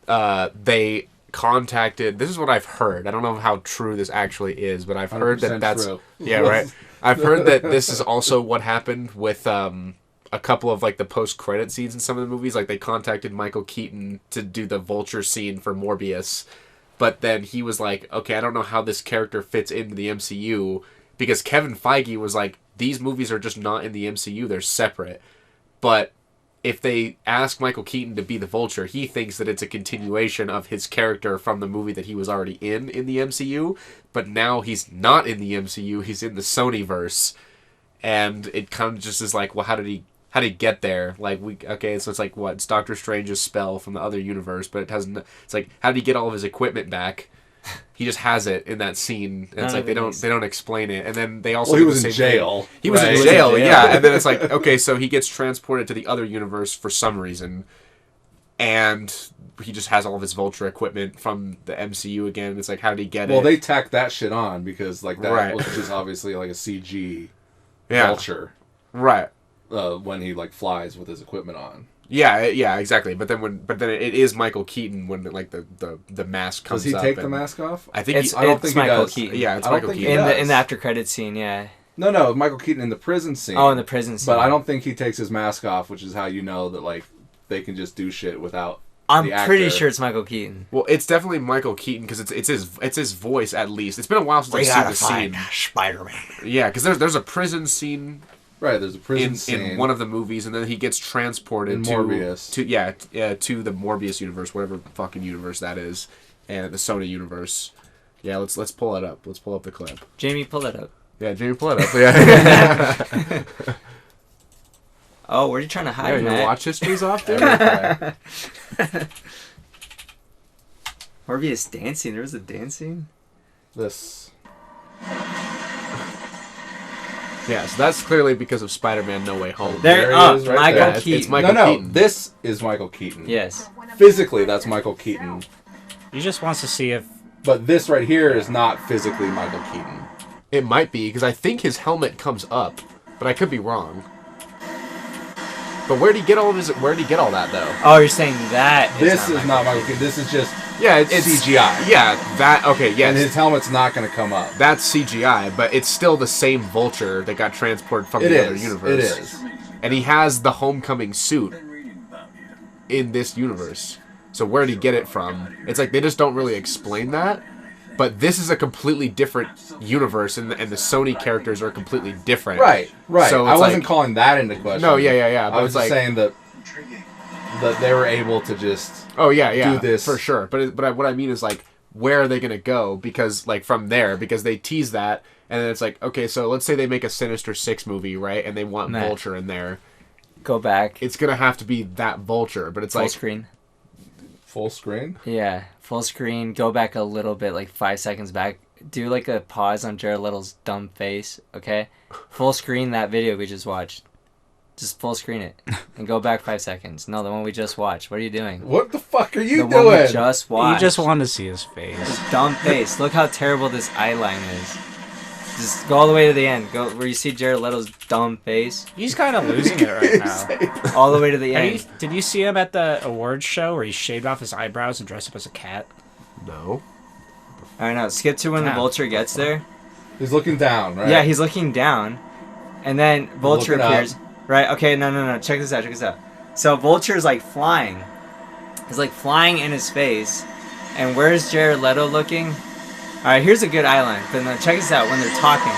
they contacted. This is what I've heard. I don't know how true this actually is, but I've heard that 100% that's true. yeah, right. I've heard that this is also what happened with a couple of like the post-credit scenes in some of the movies. Like they contacted Michael Keaton to do the Vulture scene for Morbius, but then he was like, okay, I don't know how this character fits into the MCU, because Kevin Feige was like, these movies are just not in the MCU, they're separate. But if they ask Michael Keaton to be the Vulture, he thinks that it's a continuation of his character from the movie that he was already in the MCU, but now he's not in the MCU, he's in the Sonyverse. And it kind of just is like, well, how did he get there? Like, so it's like, what? It's Doctor Strange's spell from the other universe, but it hasn't. It's like, how did he get all of his equipment back? He just has it in that scene. And it's like they don't explain it. And then they also he was in jail. He was in jail, yeah. And then it's like, okay, so he gets transported to the other universe for some reason, and he just has all of his Vulture equipment from the MCU again. It's like, how did he get it? Well, they tacked that shit on because like that was just obviously like a CG Vulture, right? When he like flies with his equipment on. Yeah, exactly. But then it is Michael Keaton when like the mask comes up. Does he take the mask off? I think I don't think Michael Keaton. Yeah, it's Michael Keaton. In the after credit scene, yeah. No, Michael Keaton in the prison scene. Oh, in the prison scene. But I don't think he takes his mask off, which is how you know that like they can just do shit without. I'm pretty sure it's Michael Keaton. Well, it's definitely Michael Keaton because it's his voice at least. It's been a while since I've seen the scene. Spider-Man. Yeah, because there's a prison scene. Right, there's a prison scene in one of the movies, and then he gets transported to the Morbius universe, whatever fucking universe that is, and the Sony universe. Yeah, let's pull it up. Let's pull up the clip. Jamie, pull it up. Yeah, Jamie, pull it up. Yeah. Oh, where are you trying to hide, your Matt? watch history's off there? Morbius dancing. There was a dancing? This. Yeah, so that's clearly because of Spider-Man No Way Home. There he is, right Michael there. Keaton. It's Michael Keaton. This is Michael Keaton. Yes. Physically, that's Michael Keaton. He just wants to see if... But this right here is not physically Michael Keaton. It might be, because I think his helmet comes up, but I could be wrong. But where'd he get all that, though? Oh, you're saying that This is not Michael Keaton. This is just it's CGI. Yeah, that... Okay, yes. And his helmet's not going to come up. That's CGI, but it's still the same Vulture that got transported from the other universe. It is. And he has the Homecoming suit in this universe. So where'd he get it from? It's like they just don't really explain that. But this is a completely different universe, and the Sony characters are completely different. Right. So I wasn't calling that into question. No, yeah. But I was just saying that they were able to just do this. For sure. But what I mean is, like, where are they going to go? Because, like, from there, because they tease that, and then it's like, okay, so let's say they make a Sinister Six movie, right? And they want Vulture in there. Go back. It's going to have to be that Vulture, but it's full like... screen. Full screen? Yeah, full screen. Go back a little bit, like 5 seconds back. Do like a pause on Jared Leto's dumb face, okay? Full screen that video we just watched. Just full screen it. And go back 5 seconds. No, the one we just watched. What are you doing? What the fuck are you doing? The one we just watched. You just wanted to see his face. His dumb face. Look how terrible this eye line is. Just go all the way to the end. Go where you see Jared Leto's dumb face. He's kind of losing it right now. All the way to the end. Did you see him at the awards show where he shaved off his eyebrows and dressed up as a cat? No. Alright, now skip to when the Vulture gets there. He's looking down, right? Yeah, he's looking down. And then Vulture appears. Right, okay, no. Check this out. So Vulture's like flying. He's like flying in his face. And where's Jared Leto looking? Alright, here's a good eye line. But then check this out when they're talking.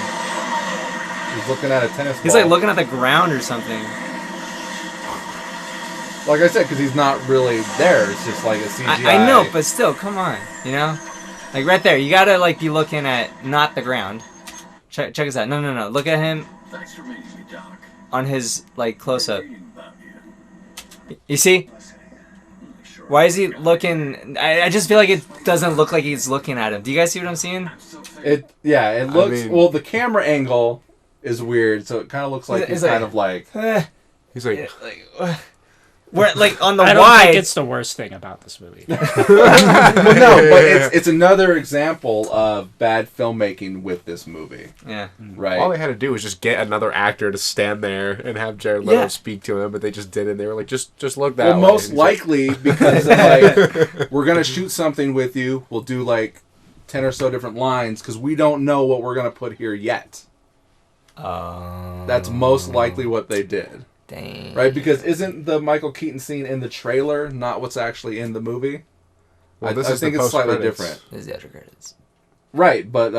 He's looking at a tennis ball. He's like looking at the ground or something. Like I said, because he's not really there. It's just like a CGI. I know, but still, come on. You know? Like right there. You gotta like be looking at not the ground. Check this out. No. Look at him. Thanks for meeting me, Doc. On his like close up. You see? Why is he looking? I just feel like it doesn't look like he's looking at him. Do you guys see what I'm seeing? It looks... well, the camera angle is weird, so it kind of looks like he's kind of like... He's like... Where, like, on the I don't think it's the worst thing about this movie. Well, no, but it's another example of bad filmmaking with this movie. Yeah. Right? All they had to do was just get another actor to stand there and have Jared Leto speak to him, but they just didn't. They were like, just look that way. Well, most likely because of, like, we're going to shoot something with you. We'll do, like, 10 or so different lines because we don't know what we're going to put here yet. That's most likely what they did. Dang. Right? Because isn't the Michael Keaton scene in the trailer not what's actually in the movie? Well, this I is think the it's slightly post-credits. different. This is the after credits. Right, but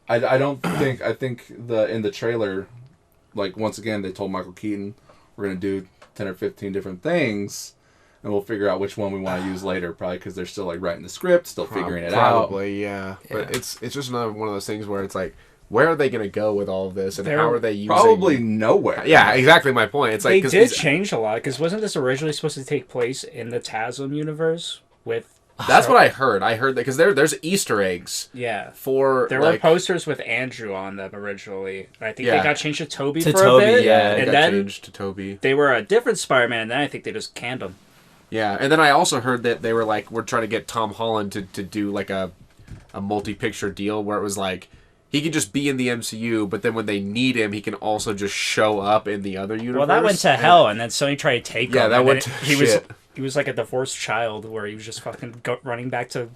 I don't think in the trailer, like once again they told Michael Keaton we're gonna do 10 or 15 different things, and we'll figure out which one we want to use later. Probably because they're still like writing the script, still figuring it out. Probably, yeah. But it's just another one of those things where it's like, where are they going to go with all of this, and how are they using? Probably nowhere. Yeah, exactly my point. It's like they did change a lot because wasn't this originally supposed to take place in the TASM universe with? That's what I heard. I heard that because there's Easter eggs. Yeah. For there were posters with Andrew on them originally. And I think they got changed to Toby for Toby, a bit. Yeah, and got then changed to Toby. They were a different Spider-Man, and then I think they just canned them. Yeah, and then I also heard that they were like, we're trying to get Tom Holland to do like a multi-picture deal where it was like, he can just be in the MCU, but then when they need him, he can also just show up in the other universe. Well, that went to hell, and then Sony tried to take him. Yeah, that went to shit. He was like a divorced child where he was just fucking running back to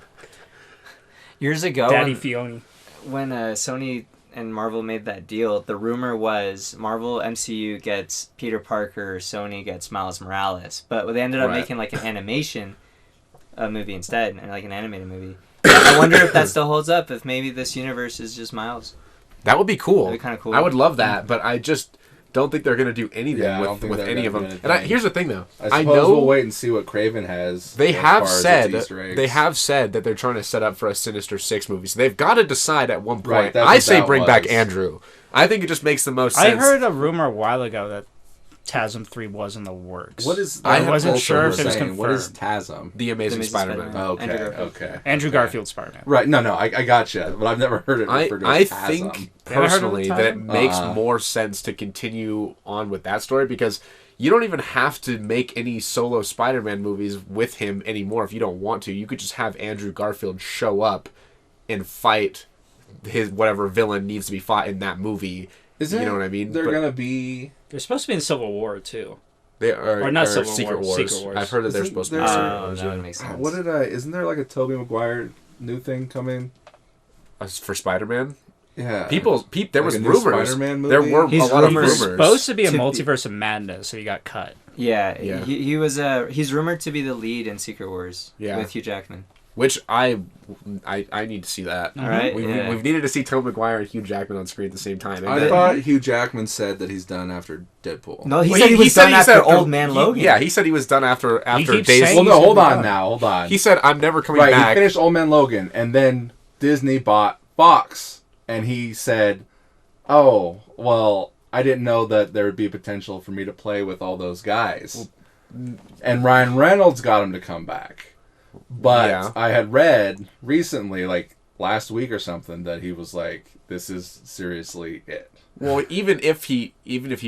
years ago. Daddy Fione. When Sony and Marvel made that deal, the rumor was Marvel MCU gets Peter Parker, Sony gets Miles Morales. But they ended up making like an animation movie instead, and like an animated movie. I wonder if that still holds up. If maybe this universe is just Miles. That would be cool. That'd be kind of cool. I would love that, but I just don't think they're going to do anything with any of them. And here's the thing, though. I suppose we'll wait and see what Craven has. They have said that they're trying to set up for a Sinister Six movie, so they've got to decide at one point. Right, I say bring back Andrew. I think it just makes the most sense. I heard a rumor a while ago that TASM 3 was in the works. What is? I wasn't sure if it was confirmed. What is TASM? The Amazing Spider-Man. Okay. Andrew Garfield Spider-Man. Right. No, I gotcha. But I've never heard it referred to as TASM. I think personally that it makes more sense to continue on with that story because you don't even have to make any solo Spider-Man movies with him anymore if you don't want to. You could just have Andrew Garfield show up and fight his whatever villain needs to be fought in that movie. You know what I mean? They're gonna be. They're supposed to be in Civil War too. They are, or not Civil Secret War. Wars. Secret Wars. I've heard that they're supposed to be Secret Wars. That would make sense. What did I? Isn't there like a Tobey Maguire new thing coming? For Spider-Man? Yeah. There was rumors. Spider-Man movie? There were a lot of rumors. Supposed to be a multiverse of madness, so he got cut. Yeah. He was. He's rumored to be the lead in Secret Wars. Yeah. With Hugh Jackman. Which I need to see that. All right. We've needed to see Tobey Maguire and Hugh Jackman on screen at the same time. I thought Hugh Jackman said that he's done after Deadpool. No, he said he was done after Old Man Logan. Yeah, he said he was done after Days. Well, no, hold on. He said, I'm never coming back. He finished Old Man Logan, and then Disney bought Fox, and he said, oh, well, I didn't know that there would be potential for me to play with all those guys. And Ryan Reynolds got him to come back. But I had read recently, like last week or something, that he was like, "This is seriously it." Well, even if he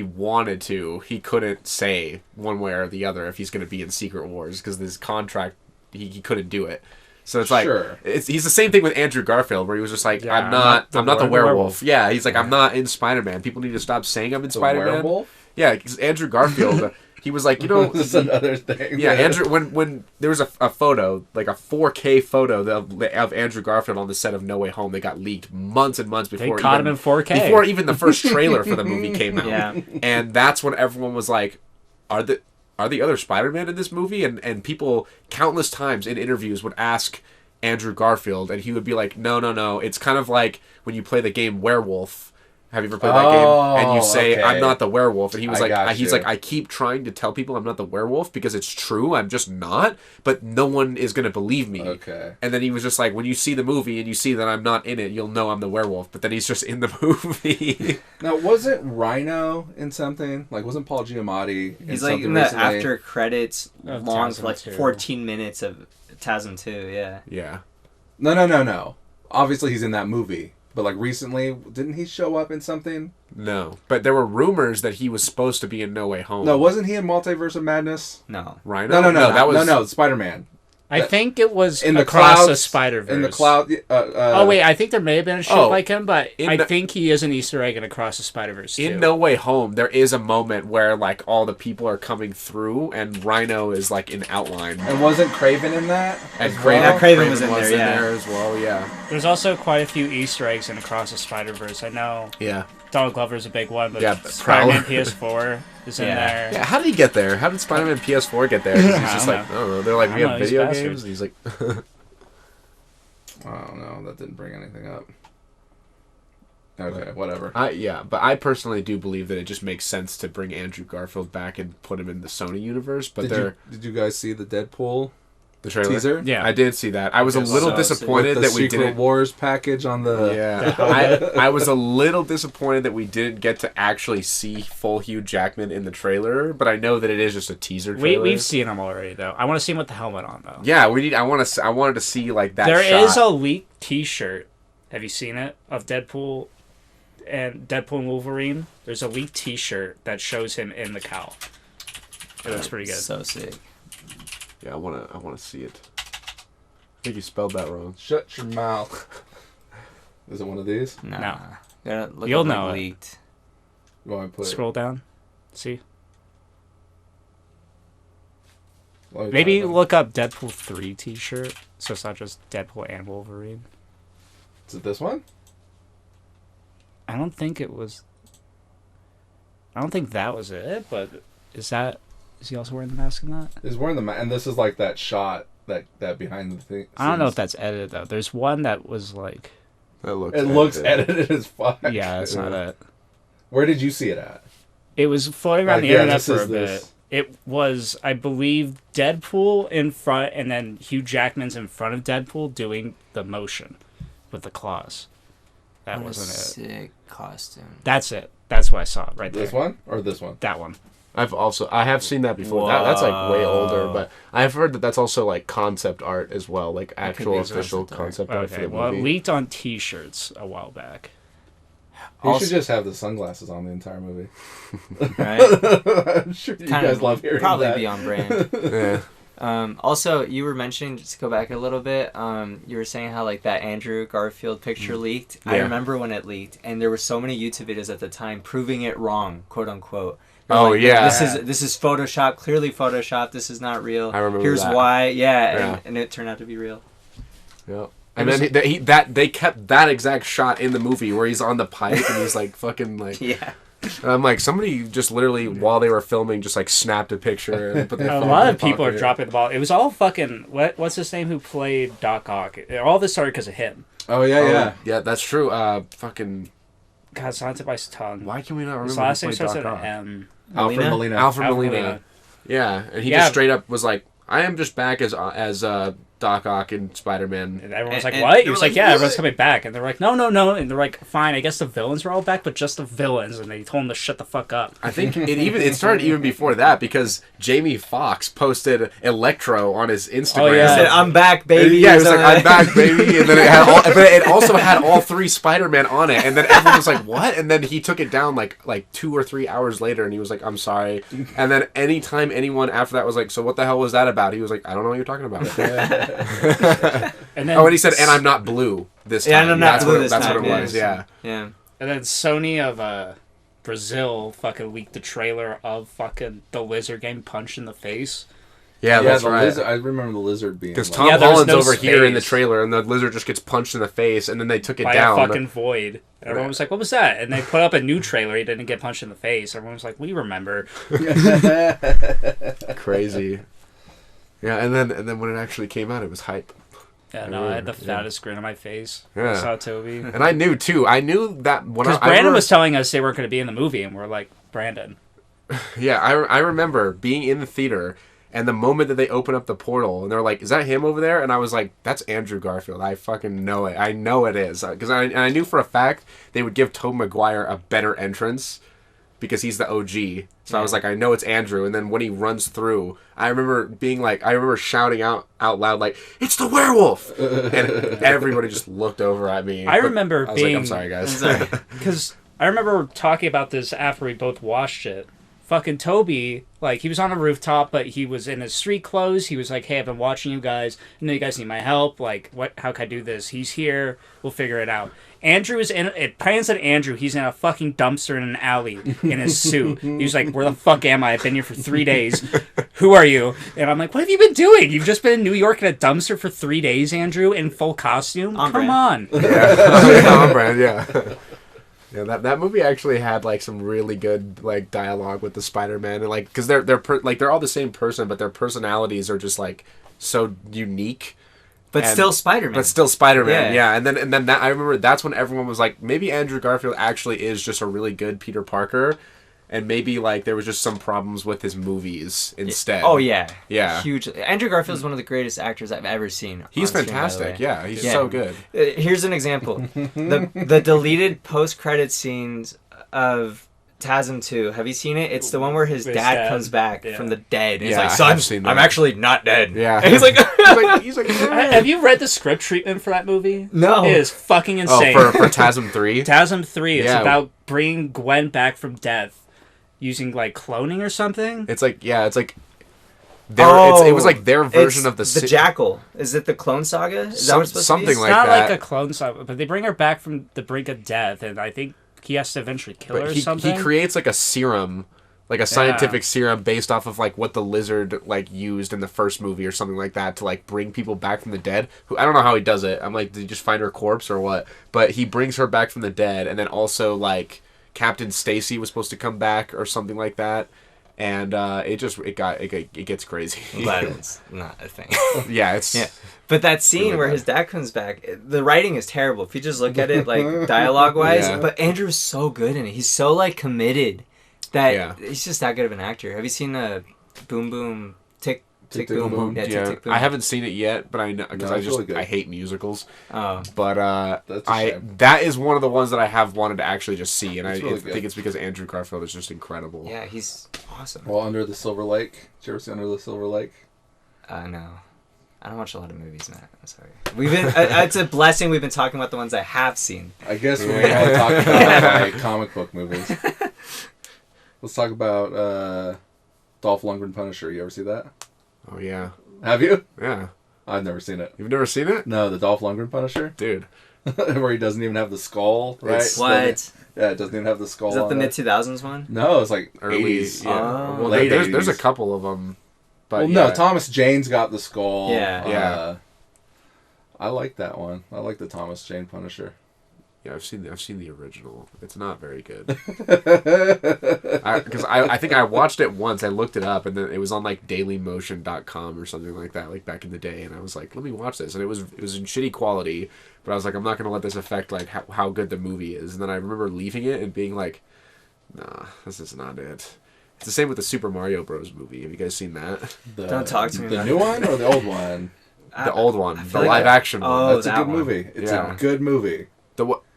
wanted to, he couldn't say one way or the other if he's going to be in Secret Wars because his contract, he couldn't do it. So it's like he's the same thing with Andrew Garfield, where he was just like, "I'm not the werewolf." Yeah, he's like, "I'm not in Spider-Man." People need to stop saying I'm in Spider-Man. Werewolf? Yeah, because Andrew Garfield. He was like, that's another thing. Yeah, Andrew. When there was a photo, like a 4K photo of Andrew Garfield on the set of No Way Home, that got leaked months and months before. They caught him in 4K before even the first trailer for the movie came out. Yeah, and that's when everyone was like, "Are the other Spider-Man in this movie?" And people countless times in interviews would ask Andrew Garfield, and he would be like, "No. It's kind of like when you play the game Werewolf." Have you ever played that game? And you say, I'm not the werewolf. And he was like, I keep trying to tell people I'm not the werewolf because it's true. I'm just not. But no one is going to believe me. Okay. And then he was just like, when you see the movie and you see that I'm not in it, you'll know I'm the werewolf. But then he's just in the movie. Now, wasn't Rhino in something? Like, wasn't Paul Giamatti in He's something like in the recently? after credits long for like 2. 14 minutes of TASM 2, yeah. Yeah. No. Obviously, he's in that movie. But like recently, didn't he show up in something? No. But there were rumors that he was supposed to be in No Way Home. No, wasn't he in Multiverse of Madness? No. Rhino? No, Spider-Man. I think it was in the Across clouds, the Spider-Verse. In the cloud. Oh wait, I think there may have been a shit like him, but I think he is an Easter egg in Across the Spider-Verse too. In No Way Home, there is a moment where like all the people are coming through, and Rhino is like in outline. And wasn't Craven in that? And Craven was in there as well. Yeah. There's also quite a few Easter eggs in Across the Spider-Verse. I know. Yeah. Donald Glover's a big one, but Yeah, Spider-Man Prowler. PS4 is in Yeah. there. Yeah, how did he get there? How did Spider-Man PS4 get there? 'Cause he's I just don't like, I don't know. They're like, we I have don't know, these video bastards. games. And he's like, I don't know. That didn't bring anything up. Okay, whatever. but I personally do believe that it just makes sense to bring Andrew Garfield back and put him in the Sony universe. But Did you guys see the Deadpool the trailer teaser? Yeah. I did see that. I was a little So disappointed With the that we Secret didn't. Wars package on the. Yeah, I was a little disappointed that we didn't get to actually see full Hugh Jackman in the trailer, but I know that it is just a teaser trailer. We've seen him already though. I want to see him with the helmet on though. Yeah, we need. I wanted to see like that. There shot. is a leaked T-shirt. Have you seen it of Deadpool and Wolverine? There's a leaked T-shirt that shows him in the cowl. It looks pretty good. So sick. Yeah, I wanna see it. I think you spelled that wrong. Shut your mouth. Is it one of these? No. Gotta look You'll up, know it. leaked. You want me to put Scroll down. See? it? Maybe look up Deadpool 3 T-shirt, so it's not just Deadpool and Wolverine. Is it this one? I don't think it was. I don't think that was it, but is he also wearing the mask in that? He's wearing the and this is like that shot that behind the thing. I don't know if that's edited though. There's one that was like, That looks. It looks edited as fuck. yeah, that's not it. Where did you see it at? It was floating around Like, the yeah, internet this for is a bit. this. It was, I believe, Deadpool in front, and then Hugh Jackman's in front of Deadpool doing the motion with the claws. That What a wasn't it. sick costume. That's it. That's what I saw right there. This one or this one? That one. I have seen that before. That's like way older, but I've heard that that's also like concept art as well, like actual be official concept art. concept art for Okay, the well, it movie. leaked on T-shirts a while back. You Also- should just have the sunglasses on the entire movie. Right? I'm sure you guys love hearing probably that. be on brand. Yeah. Also, you were mentioning, just to go back a little bit, you were saying how like that Andrew Garfield picture leaked. I Yeah. remember when it leaked, and there were so many YouTube videos at the time proving it wrong, quote unquote. Oh, yeah. This is Photoshop, clearly Photoshopped. This is not real. I remember Here's that. why. Yeah, Yeah. and it turned out to be real. Yeah. And then they kept that exact shot in the movie where he's on the pipe and he's like fucking like. Yeah. And I'm like, somebody just literally while they were filming just like snapped a picture and put their A phone lot in of their people are pocket. dropping the ball. It was all fucking. What's his name who played Doc Ock? All this started because of him. Oh yeah, Oh, yeah. yeah, that's true. Fucking. God, it's on the tip of my tongue. Why can we not remember? His who last name played starts Doc with Ock? an M. Alfred Molina. Alfred Alfred Molina. Molina. Yeah, and he Yeah. just straight up was like, "I am just back as Doc Ock in Spider-Man." And everyone was like, And what? they He were was like, like, yeah, "What?" everyone's coming back. And they're like, no. And they're like, fine, I guess the villains are all back, but just the villains. And they told him to shut the fuck up. I think it started even before that because Jamie Foxx posted Electro on his Instagram. Oh, yeah. He said, "I'm back, baby." Yeah, it was or like, something. "I'm back, baby," and then it also had all three Spider-Man on it, and then everyone was like, "What?" And then he took it down like 2 or 3 hours later, and he was like, "I'm sorry." And then anytime anyone after that was like, "So what the hell was that about?" He was like, "I don't know what you're talking about." And then, Oh, and he said, "And I'm not blue this time." Yeah, and I'm not that's blue what, this that's time, what it was. Yeah. Yeah. And then Sony of Brazil fucking leaked the trailer of fucking the lizard getting punched in the face. Yeah, that's the right. Lizard, I remember the lizard being. Because Like, Tom Yeah, there was Holland's no over here in the space. trailer, and the lizard just gets punched in the face, and then they took it By down. a fucking void. Everyone was like, what was that? And they put up a new trailer. He didn't get punched in the face. Everyone was like, we remember. Crazy. Yeah, and then when it actually came out, it was hype. Yeah, no, I had the fattest grin on my face. Yeah. I saw Toby. And I knew too. I knew that when Because I Brandon remember- was telling us they weren't going to be in the movie, and we're like, Brandon. Yeah, I remember being in the theater, and the moment that they open up the portal, and they're like, "Is that him over there?" And I was like, "That's Andrew Garfield. I fucking know it. I know it is." Because I knew for a fact they would give Tobey Maguire a better entrance because he's the OG. So I was like, I know it's Andrew. And then when he runs through, I remember shouting out loud, like, "It's the werewolf!" And everybody just looked over at me. I But remember I was being... like, "I'm sorry, guys." Sorry. Because I remember talking about this after we both watched it. Fucking Toby, like, he was on a rooftop, but he was in his street clothes. He was like, hey, I've been watching you guys. I know you guys need my help. Like, how can I do this? He's here. We'll figure it out. Andrew is in... It pans at Andrew. He's in a fucking dumpster in an alley in his suit. He was like, where the fuck am I? I've been here for 3 days. Who are you? And I'm like, what have you been doing? You've just been in New York in a dumpster for 3 days, Andrew, in full costume? On Come brand. on. Yeah, on brand, yeah. Yeah, that movie actually had like some really good like dialogue with the Spider-Man, and like because they're all the same person, but their personalities are just like so unique. But still Spider-Man. But still Spider-Man, yeah. And then that, I remember that's when everyone was like, maybe Andrew Garfield actually is just a really good Peter Parker, and maybe like there was just some problems with his movies instead. Oh yeah, yeah. Huge. Andrew Garfield is one of the greatest actors I've ever seen. He's fantastic. Yeah, he's so good. Here's an example: the deleted post-credit scenes of TASM 2. Have you seen it? It's the one where his dad comes back from the dead. And he's like, son, I'm actually not dead. Yeah. And he's like, have you read the script treatment for that movie? No. It is fucking insane. Oh, for TASM 3? TASM 3 is about bringing Gwen back from death using like cloning or something. It's like, it was like their version of the Jackal. Is it the Clone Saga? Is that what it's supposed something to be? like it's not that. like a clone saga, but they bring her back from the brink of death, and I think he has to eventually kill her or something. He creates like a serum, like a scientific serum based off of like what the lizard like used in the first movie or something like that to like bring people back from the dead. Who I don't know how he does it. I'm like, did he just find her corpse or what? But he brings her back from the dead, and then also like Captain Stacy was supposed to come back or something like that. And it gets crazy. I'm glad it's not a thing. Yeah. But that scene where his dad comes back, the writing is terrible. If you just look at it like dialogue wise, but Andrew's so good in it. He's so like committed that he's just that good of an actor. Have you seen Boom Boom Tick Tick Boom Boom? Yeah, Tick, Tick, Boom. I haven't seen it yet, but I know because I hate musicals. Oh, but that is one of the ones that I have wanted to actually just see, and I think it's because Andrew Garfield is just incredible. Yeah, he's awesome. Well, Under the Silver Lake. Did you ever see Under the Silver Lake? No. I don't watch a lot of movies, Matt. I'm sorry. We've been. It's a blessing. We've been talking about the ones I have seen. I guess we're going to talk about like, comic book movies. Let's talk about Dolph Lundgren Punisher. You ever see that? Oh yeah. Have you? Yeah. I've never seen it. You've never seen it? No, the Dolph Lundgren Punisher, dude. where he doesn't even have the skull, right? What? Yeah, it doesn't even have the skull. Is that on the mid 2000s one? No, it's like early 80s. Yeah. Well, late there's a 80s. couple of them. But no, Thomas Jane's got the skull. Yeah. I like that one. I like the Thomas Jane Punisher. Yeah, I've seen the original. It's not very good. Because I think I watched it once. I looked it up, and then it was on like DailyMotion.com or something like that, like back in the day. And I was like, let me watch this, and it was in shitty quality. But I was like, I'm not gonna let this affect like how good the movie is. And then I remember leaving it and being like, nah, this is not it. It's the same with the Super Mario Bros. Movie. Have you guys seen that? Don't talk to me The about new it. one or the old one? The old one, the like live action one. Oh, That's a that good one. movie. It's Yeah. a good movie.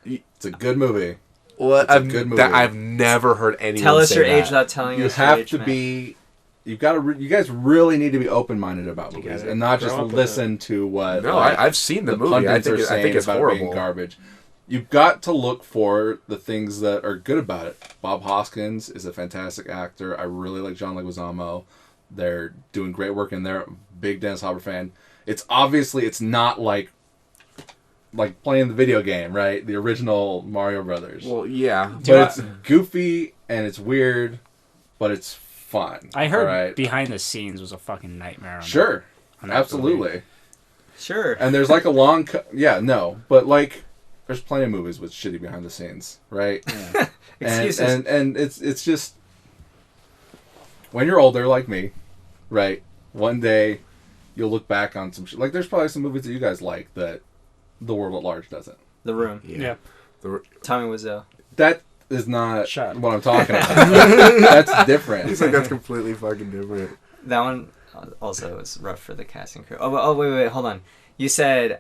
It's a good movie. What? It's a good movie. I've never heard anyone Tell us say your that. age without telling You us your have age, to Matt. be. You guys really need to be open-minded about movies gotta and not just grow up with listen to what. No, like, I've seen the movie. pundits are I saying think it's about it horrible. being garbage. You've got to look for the things that are good about it. Bob Hoskins is a fantastic actor. I really like John Leguizamo. They're doing great work in there. Big Dennis Hopper fan. It's not like playing the video game, right? The original Mario Brothers. Well, yeah. But it's goofy and it's weird, but it's fun. I heard right? behind the scenes was a fucking nightmare. Sure. on that Absolutely. movie. Sure. And there's like a long... but like... There's plenty of movies with shitty behind the scenes, right? Yeah. Excuses. And it's just... When you're older, like me, right? One day, you'll look back on some shit. Like, there's probably some movies that you guys like that the world at large doesn't. The Room. Yeah. Tommy Wiseau. That is not Shut up. what I'm talking about. That's different. He's like, that's completely fucking different. That one also was rough for the casting crew. Oh, wait, hold on. You said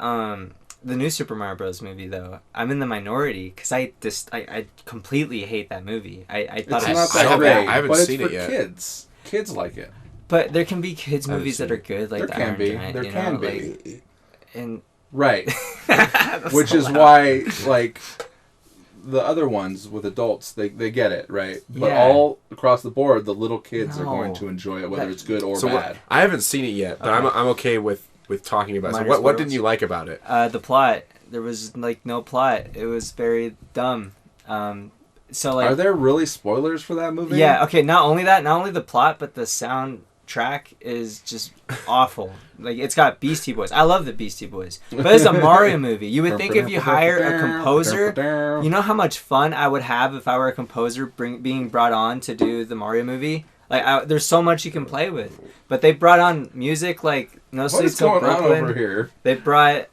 the new Super Mario Bros. Movie, though. I'm in the minority because I completely hate that movie. I thought It's it not was that so great, bad. I haven't but seen it's it for yet. kids. Kids like it. But there can be kids I haven't movies that seen are good, like There the can Iron be. Giant. There you can know, be. like, and Right. That's Which so is loud. why, like, the other ones with adults, they get it, right? But Yeah. all across the board, the little kids are No. going to enjoy it, whether That- it's good or So bad. I haven't seen it yet, but Okay. I'm okay with talking about it. So Minor what spoilers? didn't you like about it? The plot. There was like no plot. It was very dumb. So like Are there really spoilers for that movie? yeah, okay, not only that, not only the plot, but the sound track is just awful. Like, it's got Beastie Boys. I love the Beastie Boys. But it's a Mario movie. You would think if you hire a composer, you know how much fun I would have if I were a composer being brought on to do the Mario movie? Like, there's so much you can play with. But they brought on music like No Sleep Till Brooklyn. What is going on over here? They brought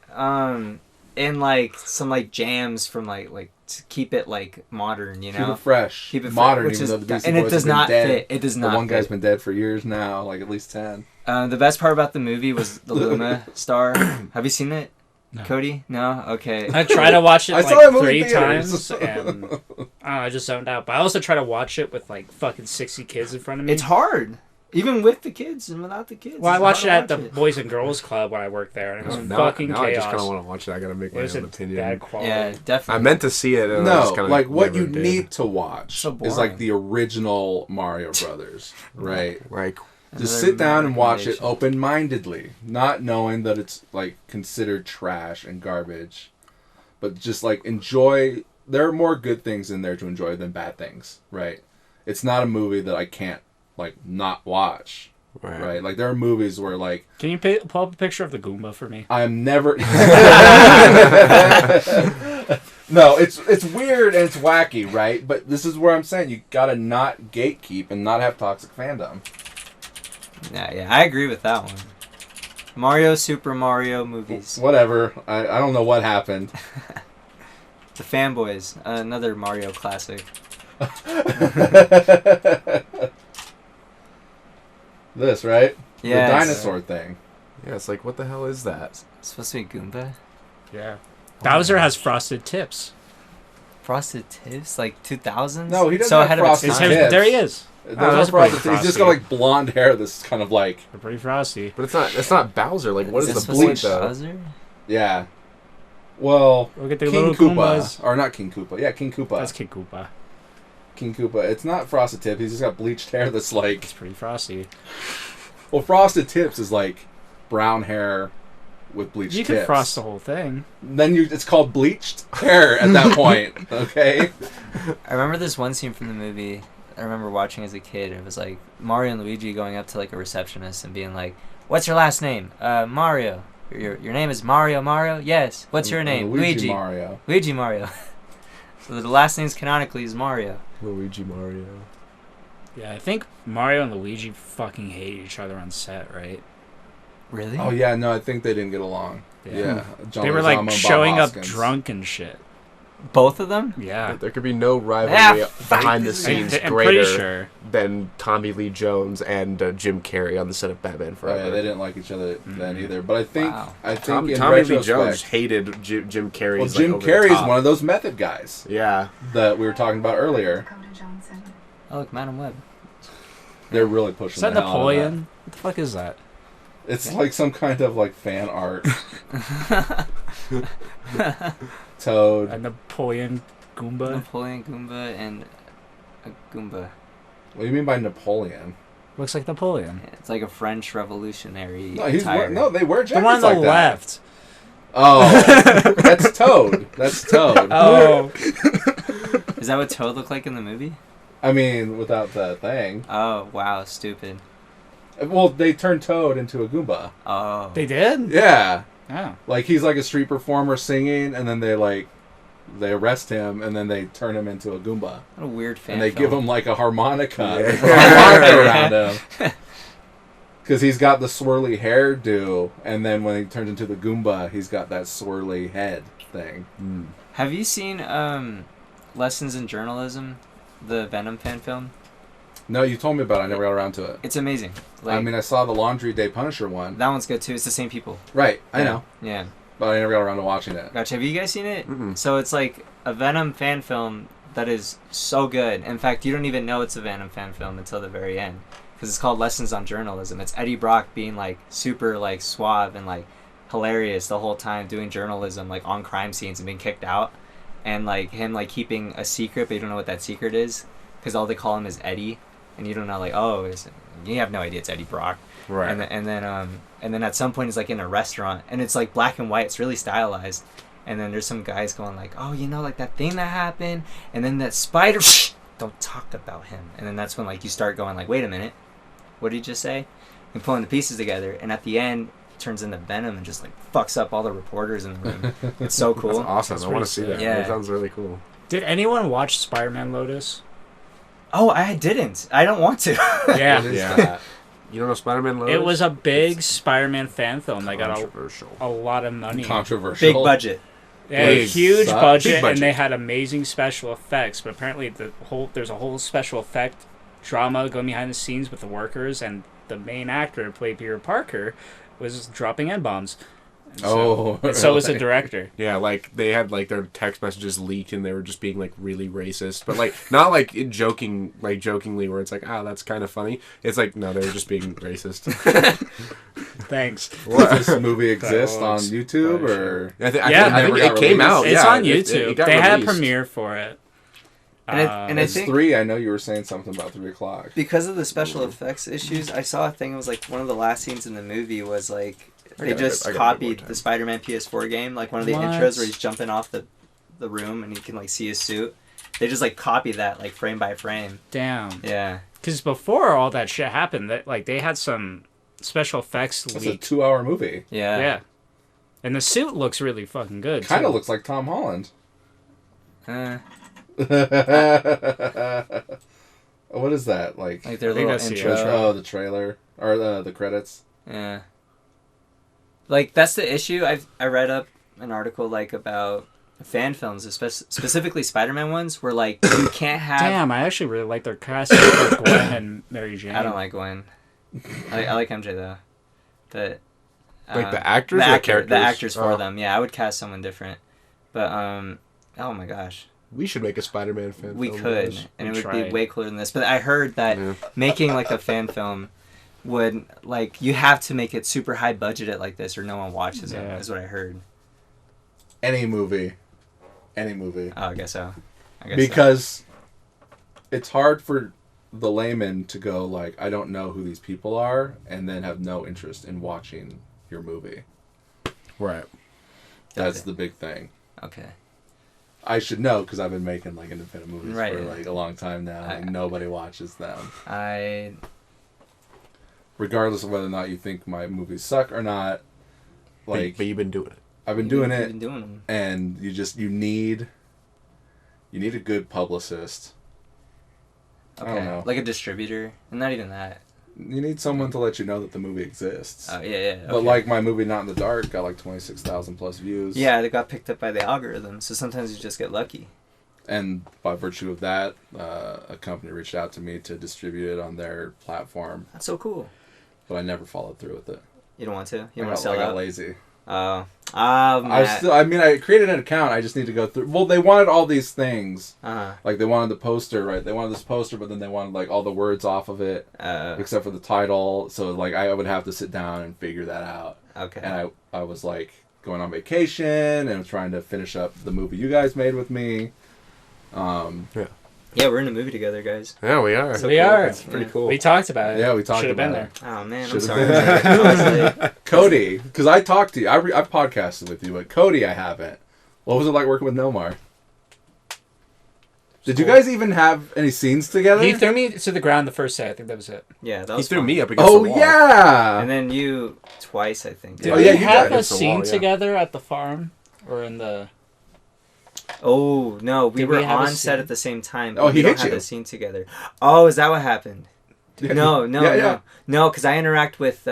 in like some like jams from like to keep it like modern, you know? Keep it fresh. Keep it modern, even though the Beastie Boys does not dead. fit. It does not The one guy's been dead for years now, like at least 10. The best part about the movie was the Luma star. Have you seen it? No. Cody? No? Okay. I tried to watch it like 3 times and I just zoned out. But I also try to watch it with like fucking 60 kids in front of me. It's hard. Even with the kids and without the kids. Well, I watched it at the Boys and Girls Club when I worked there, and it was fucking chaos. I just kind of want to watch it. I gotta make my own opinion. Bad quality. Yeah, definitely. I meant to see it. And no, I just like what you did. need to watch is like the original Mario Brothers, right? Like, just sit down and watch it open-mindedly, not knowing that it's like considered trash and garbage, but just like enjoy. There are more good things in there to enjoy than bad things, right? It's not a movie that I can't like not watch. Right, like there are movies where like. Can you pull up a picture of the Goomba for me? I'm never. No, it's weird and it's wacky, right? But this is where I'm saying you gotta not gatekeep and not have toxic fandom. Yeah, I agree with that one. Mario, Super Mario movies. Whatever. I don't know what happened. The Fanboys, another Mario classic. This, right? Yeah. The dinosaur thing. Yeah, it's like, what the hell is that? It's supposed to be Goomba? Yeah. Bowser has frosted tips. Frosted tips? Like 2000s? No, he doesn't have frosted tips. There he is. He's just got like blonde hair that's kind of like... They're pretty frosty. But it's not Bowser. Like, what is the bleach, though? Bowser? Yeah. Well, look at the King little Koopa. Goombas. Or not King Koopa. Yeah, King Koopa. That's King Koopa. King Koopa. It's not frosted tip. He's just got bleached hair that's like... It's pretty frosty. Well, frosted tips is like brown hair with bleached tips. You can frost the whole thing. Then it's called bleached hair at that point, okay? I remember this one scene from the movie I remember watching as a kid. It was like Mario and Luigi going up to like a receptionist and being like, "What's your last name?" Mario. Your name is Mario Mario? Yes. What's your name? Luigi Mario. Luigi Mario. So the last name's canonically is Mario. Luigi Mario. Yeah, I think Mario and Luigi fucking hate each other on set, right? Really? Oh, yeah, no, I think they didn't get along. Yeah. John they were Leguizamo like and showing Bob up Hoskins. drunk and shit. Both of them? Yeah. There could be no rivalry behind the I'm scenes pretty greater sure. than Tommy Lee Jones and Jim Carrey on the set of Batman Forever. Oh, yeah, they didn't like each other then either. But I think, Tommy in Lee Jones hated Jim Carrey. Well, Jim Carrey is one of those method guys. Yeah. That we were talking about earlier. Oh, look, Madam Web. They're really pushing. Is that the hell Napoleon? out of that. What the fuck is that? It's like some kind of like fan art. Toad. A Napoleon Goomba? Napoleon Goomba and a Goomba. What do you mean by Napoleon? Looks like Napoleon. It's like a French revolutionary. No, they wear jackets the one on the like left. That. Oh, that's Toad. That's Toad. Oh. Is that what Toad looked like in the movie? I mean, without the thing. Oh, wow, stupid. Well, they turned Toad into a Goomba. Oh. They did? Yeah. Oh. Like, he's like a street performer singing, and then they arrest him, and then they turn him into a Goomba. What a weird fan And they film. give him like a harmonica. Yeah. They put a harmonica around him. Because he's got the swirly hairdo, and then when he turns into the Goomba, he's got that swirly head thing. Mm. Have you seen Lessons in Journalism, the Venom fan film? No, you told me about it. I never got around to it. It's amazing. I mean, I saw the Laundry Day Punisher one. That one's good too. It's the same people. Right, I know. Yeah. But I never got around to watching it. Gotcha. Have you guys seen it? Mm-mm. So it's like a Venom fan film that is so good. In fact, you don't even know it's a Venom fan film until the very end. Because it's called Lessons on Journalism. It's Eddie Brock being like super like suave and like hilarious the whole time doing journalism like on crime scenes and being kicked out. And like him like keeping a secret, but you don't know what that secret is. Because all they call him is Eddie. And you don't know, like, you have no idea it's Eddie Brock, Right? And then at some point he's like in a restaurant, and it's like black and white. It's really stylized. And then there's some guys going like, "Oh, you know, like that thing that happened, and then that spider." Don't talk about him. And then that's when like you start going like, "Wait a minute, what did he just say? And pulling the pieces together, and at the end, it turns into Venom and just like fucks up all the reporters in the room. It's so cool. That's awesome. That's I want to pretty see that. sick. Yeah. That sounds really cool. Did anyone watch Spider-Man Lotus? Oh, I didn't. I don't want to. Yeah. What is Yeah. that? You don't know Spider-Man Lotus? It was a big Spider-Man fan film. They got controversial. a lot of money. Controversial. Big budget. They had a Big huge suck. budget, Big budget. and they had amazing special effects. But apparently, there's a whole special effect drama going behind the scenes with the workers, and the main actor who played Peter Parker was dropping N-bombs. And so was the really? director. Yeah, like they had like their text messages leaked and they were just being like really racist, but like not like jokingly where it's like, oh, that's kind of funny. It's like no, they were just being racist. Thanks. Does this movie exist on looks YouTube or? I think never it got came released. out. It's yeah, on YouTube. it got They had a released. premiere for it. And I It's think 3. I know you were saying something about 3 o'clock. because of the special effects issues, I saw a thing. It was like one of the last scenes in the movie was like they just I got copied more the Spider-Man PS4 game, like one of the What? intros where he's jumping off the room and you can like see his suit. They just like copy that like frame by frame. Damn. Yeah. Because before all that shit happened, that like they had some special effects It's a leaked. 2-hour movie. Yeah. Yeah. And the suit looks really fucking good. Kind too. of looks like Tom Holland. What is that like? Like their I think little that's the intro. Oh, the trailer or the credits. Yeah. Like that's the issue. I read up an article like about fan films, specifically Spider-Man ones, where like you can't have. Damn, I actually really like their casting for Gwen and Mary Jane. I don't like Gwen. I like MJ though, but Like the actors, the actors for them. Yeah, I would cast someone different. But oh my gosh, We should make a Spider-Man fan. we film, could, guys. and it We would be tried. way cooler than this. But I heard that Yeah. making like a fan film would like you have to make it super high budgeted like this, or no one watches Yeah. it. Is what I heard. Any movie. Oh, I guess so. Because it's hard for the layman to go like, I don't know who these people are, and then have no interest in watching your movie. Right. That's the big thing. Okay. I should know because I've been making like independent movies Right. for like a long time now. Like nobody watches them, I regardless of whether or not you think my movies suck or not. Like But you've been doing it. I've been doing you've it, been doing them. and you need a good publicist. Okay. I don't know. Like a distributor, not even that. You need someone to let you know that the movie exists. Oh yeah. But okay. like my movie Not in the Dark got like 26,000 plus views. Yeah, they got picked up by the algorithm, so sometimes you just get lucky. And by virtue of that, a company reached out to me to distribute it on their platform, That's so cool. but I never followed through with it. You don't want to? You I don't want got, to sell I got out? lazy. Matt. I created an account. I just need to go through. Well, they wanted all these things. Uh-huh. Like they wanted the poster, right? They wanted this poster, but then they wanted like all the words off of it, except for the title. So like I would have to sit down and figure that out. Okay. And I was like going on vacation and trying to finish up the movie you guys made with me. Yeah, we're in a movie together, guys. Yeah, we are. So we cool. are. It's pretty cool. We talked about it. Yeah, we talked Should have been about there. Oh man, Should've I'm sorry. been I was like, Cody, because I talked to you. I've podcasted with you, but Cody I haven't. What was it like working with Nomar? Did you guys even have any scenes together? He threw me to the ground the first day. I think that was it. yeah, that He was threw fun. me up against Oh the wall. yeah. And then you twice, I think. Yeah. Oh Did yeah, we you have got a against the scene wall, yeah. together at the farm or in the? Oh no, we Did were we have a on set scene? at the same time. Oh, but he we don't hit have you. a scene together. Oh, is that what happened? Yeah, No, no, because I interact with.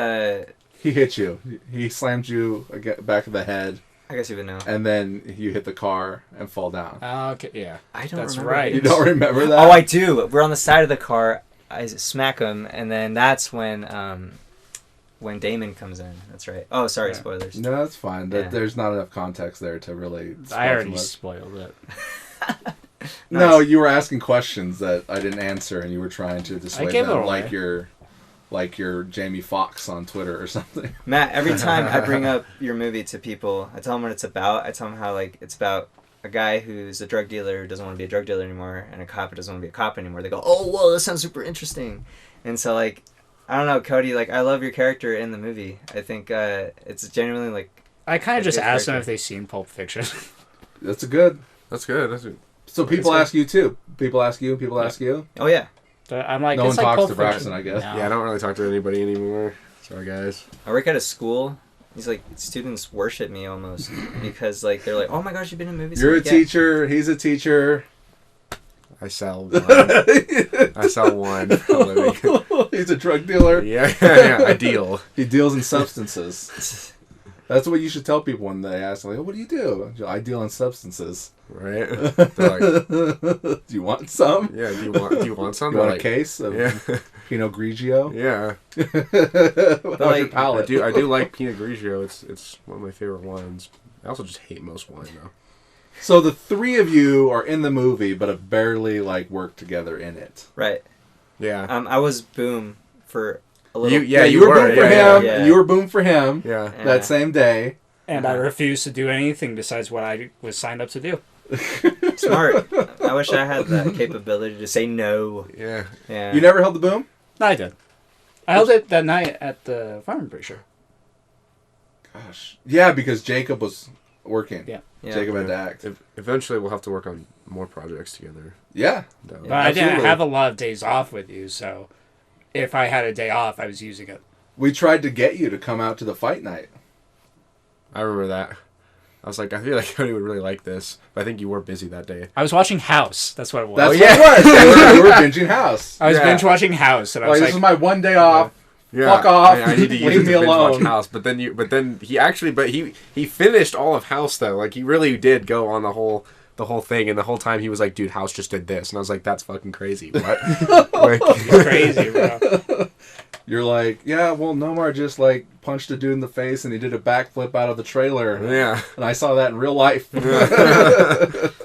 He hit you. He slammed you back of the head, I guess you would know. and then you hit the car and fall down. Oh, okay, yeah. I don't That's remember. right. You don't remember that? Oh, I do. We're on the side of the car. I smack him, and then that's when Damon comes in. That's right. Oh, sorry, Yeah. spoilers. No, that's fine. Yeah. There's not enough context there to really. I already much. spoiled it. No, you were asking questions that I didn't answer, and you were trying to dissuade gave it them away. like you're Jamie Foxx on Twitter or something. Matt, every time I bring up your movie to people, I tell them what it's about. I tell them how like it's about a guy who's a drug dealer who doesn't want to be a drug dealer anymore, and a cop who doesn't want to be a cop anymore. They go, "Oh, whoa, that sounds super interesting." And so like, I don't know, Cody. Like, I love your character in the movie. I think it's genuinely like. I kind of just good asked them character. if they've seen Pulp Fiction. That's a good. That's good. That's good. So people good. ask you too. People ask you. People ask you. Oh yeah. I'm like, No one it's like talks Pulp to Braxton, Fiction. I guess. No. Yeah, I don't really talk to anybody anymore. Sorry, guys. I work at a school. He's like, students worship me almost because like they're like, oh my gosh, you've been in movies. You're a teacher. He's a teacher. I sell one. I sell one for a living. He's a drug dealer. Yeah, I deal. He deals in substances. That's what you should tell people when they ask, like, oh, what do you do? I deal in substances. Right? They're like, Do you want some? yeah, do you want some? You want Like, a case of yeah. Pinot Grigio? Yeah. How's your like, palate? I do like Pinot Grigio. It's one of my favorite wines. I also just hate most wine though. So the three of you are in the movie, but have barely like worked together in it. Right. Yeah. I was Boom for a little. You were Boom for him. yeah. You were Boom for him. Yeah. That same day. And I refused to do anything besides what I was signed up to do. Smart. I wish I had that capability to say no. Yeah. Yeah. You never held the boom? No, I did. I held it that night at the farm, I'm pretty sure. Gosh. Yeah, because Jacob was working. Yeah. Jacob had to act. Eventually, we'll have to work on more projects together. Yeah. Though. But I didn't Absolutely. have a lot of days off with you, so if I had a day off, I was using it. We tried to get you to come out to the fight night. I remember that. I was like, I feel like Cody would really like this, but I think you were busy that day. I was watching House. That's what it was. That's yeah. what it was. We were binging House. I was Yeah. binge watching House, and I was Like, like, this is my one day off. Yeah. Fuck off. I need to use Leave it me to binge alone. watch House, but then he finished all of House though. Like he really did go on the whole thing, and the whole time he was like, "Dude, House just did this," and I was like, "That's fucking crazy." What? Like, it's crazy, bro. You're like, yeah, well, Nomar just like punched a dude in the face and he did a backflip out of the trailer. yeah. And I saw that in real life. That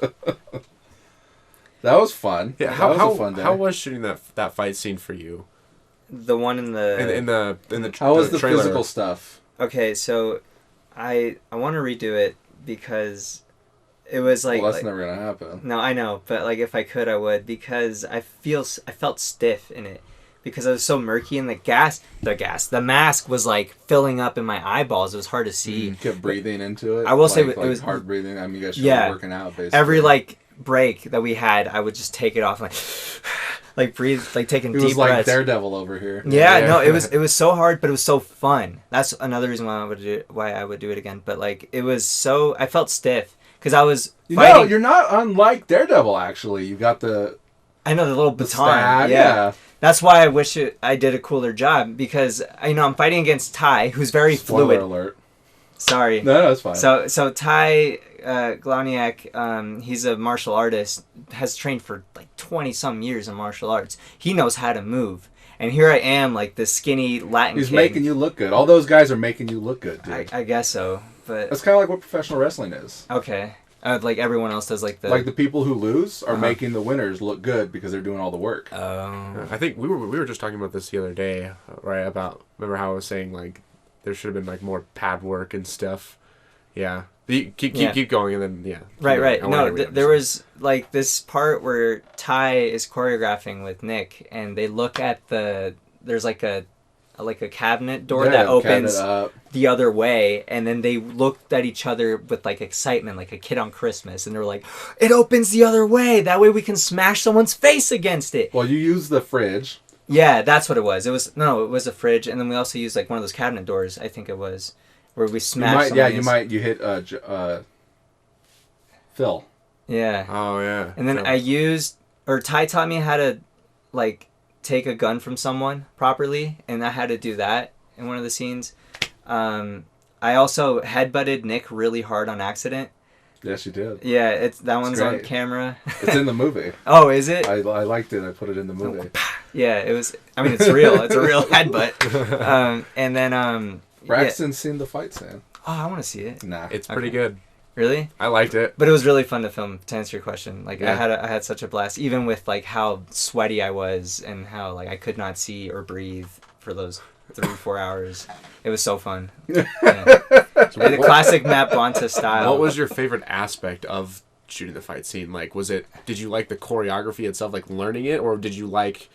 was fun. Yeah. That was a fun day. How was shooting that fight scene for you? The one in the. In the How was the trailer? physical stuff? Okay, so I want to redo it because it was like. Well, that's never gonna happen. No, I know, but like if I could, I would because I felt stiff in it because I was so murky and the mask was like filling up in my eyeballs. It was hard to see. You kept breathing into it. I will say like, it was hard breathing. I mean, you guys should yeah, be working out basically. every like break that we had, I would just take it off and like breathe, like taking It deep was like breaths. Daredevil over here. Yeah, Yeah. no, it was so hard, but it was so fun. That's another reason why I would do it again. But like it was so I felt stiff because I was fighting. No, you're not unlike Daredevil. Actually, you got the I know the little baton. stab. Yeah. That's why I wish I did a cooler job because I'm fighting against Ty, who's very Spoiler fluid. alert. Sorry. No, it's fine. So Ty Glowniak, he's a martial artist, has trained for like 20-some years in martial arts. He knows how to move. And here I am, like this skinny Latin He's kid. making you look good. All those guys are making you look good, dude. I guess so, but That's kind of like what professional wrestling is. okay. Like everyone else does, like Like the people who lose are making the winners look good because they're doing all the work. I think we were just talking about this the other day, right? About remember how I was saying like there should have been like more pad work and stuff. Yeah. Keep going and then yeah. Right. No, there was like this part where Ty is choreographing with Nick, and they look at there's like a cabinet door that opens the other way, and then they looked at each other with like excitement, like a kid on Christmas, and they're like, "It opens the other way. That way we can smash someone's face against it." Well, you use the fridge. Yeah, that's what it was. It was a fridge, and then we also used like one of those cabinet doors. I think it was where we smashed. You hit Phil. Yeah. Oh yeah. And then Ty taught me how to like take a gun from someone properly, and I had to do that in one of the scenes. I also headbutted Nick really hard on accident. Yes, you did. Yeah, that one's on great. camera. It's in the movie. Oh, is it? I liked it. I put it in the movie. Yeah, it was. I mean, it's real. It's a real headbutt. And then Braxton's seen the fight scene. Oh, I want to see it. Nah, It's pretty good. Really? I liked it. But it was really fun to film. To answer your question, like Yeah. I had such a blast, even with like how sweaty I was and how like I could not see or breathe for those 3-4 hours. It was so fun. Yeah. The classic Matt Bonta style. What was your favorite aspect of shooting the fight scene? Like, did you like the choreography itself, like learning it, or did you like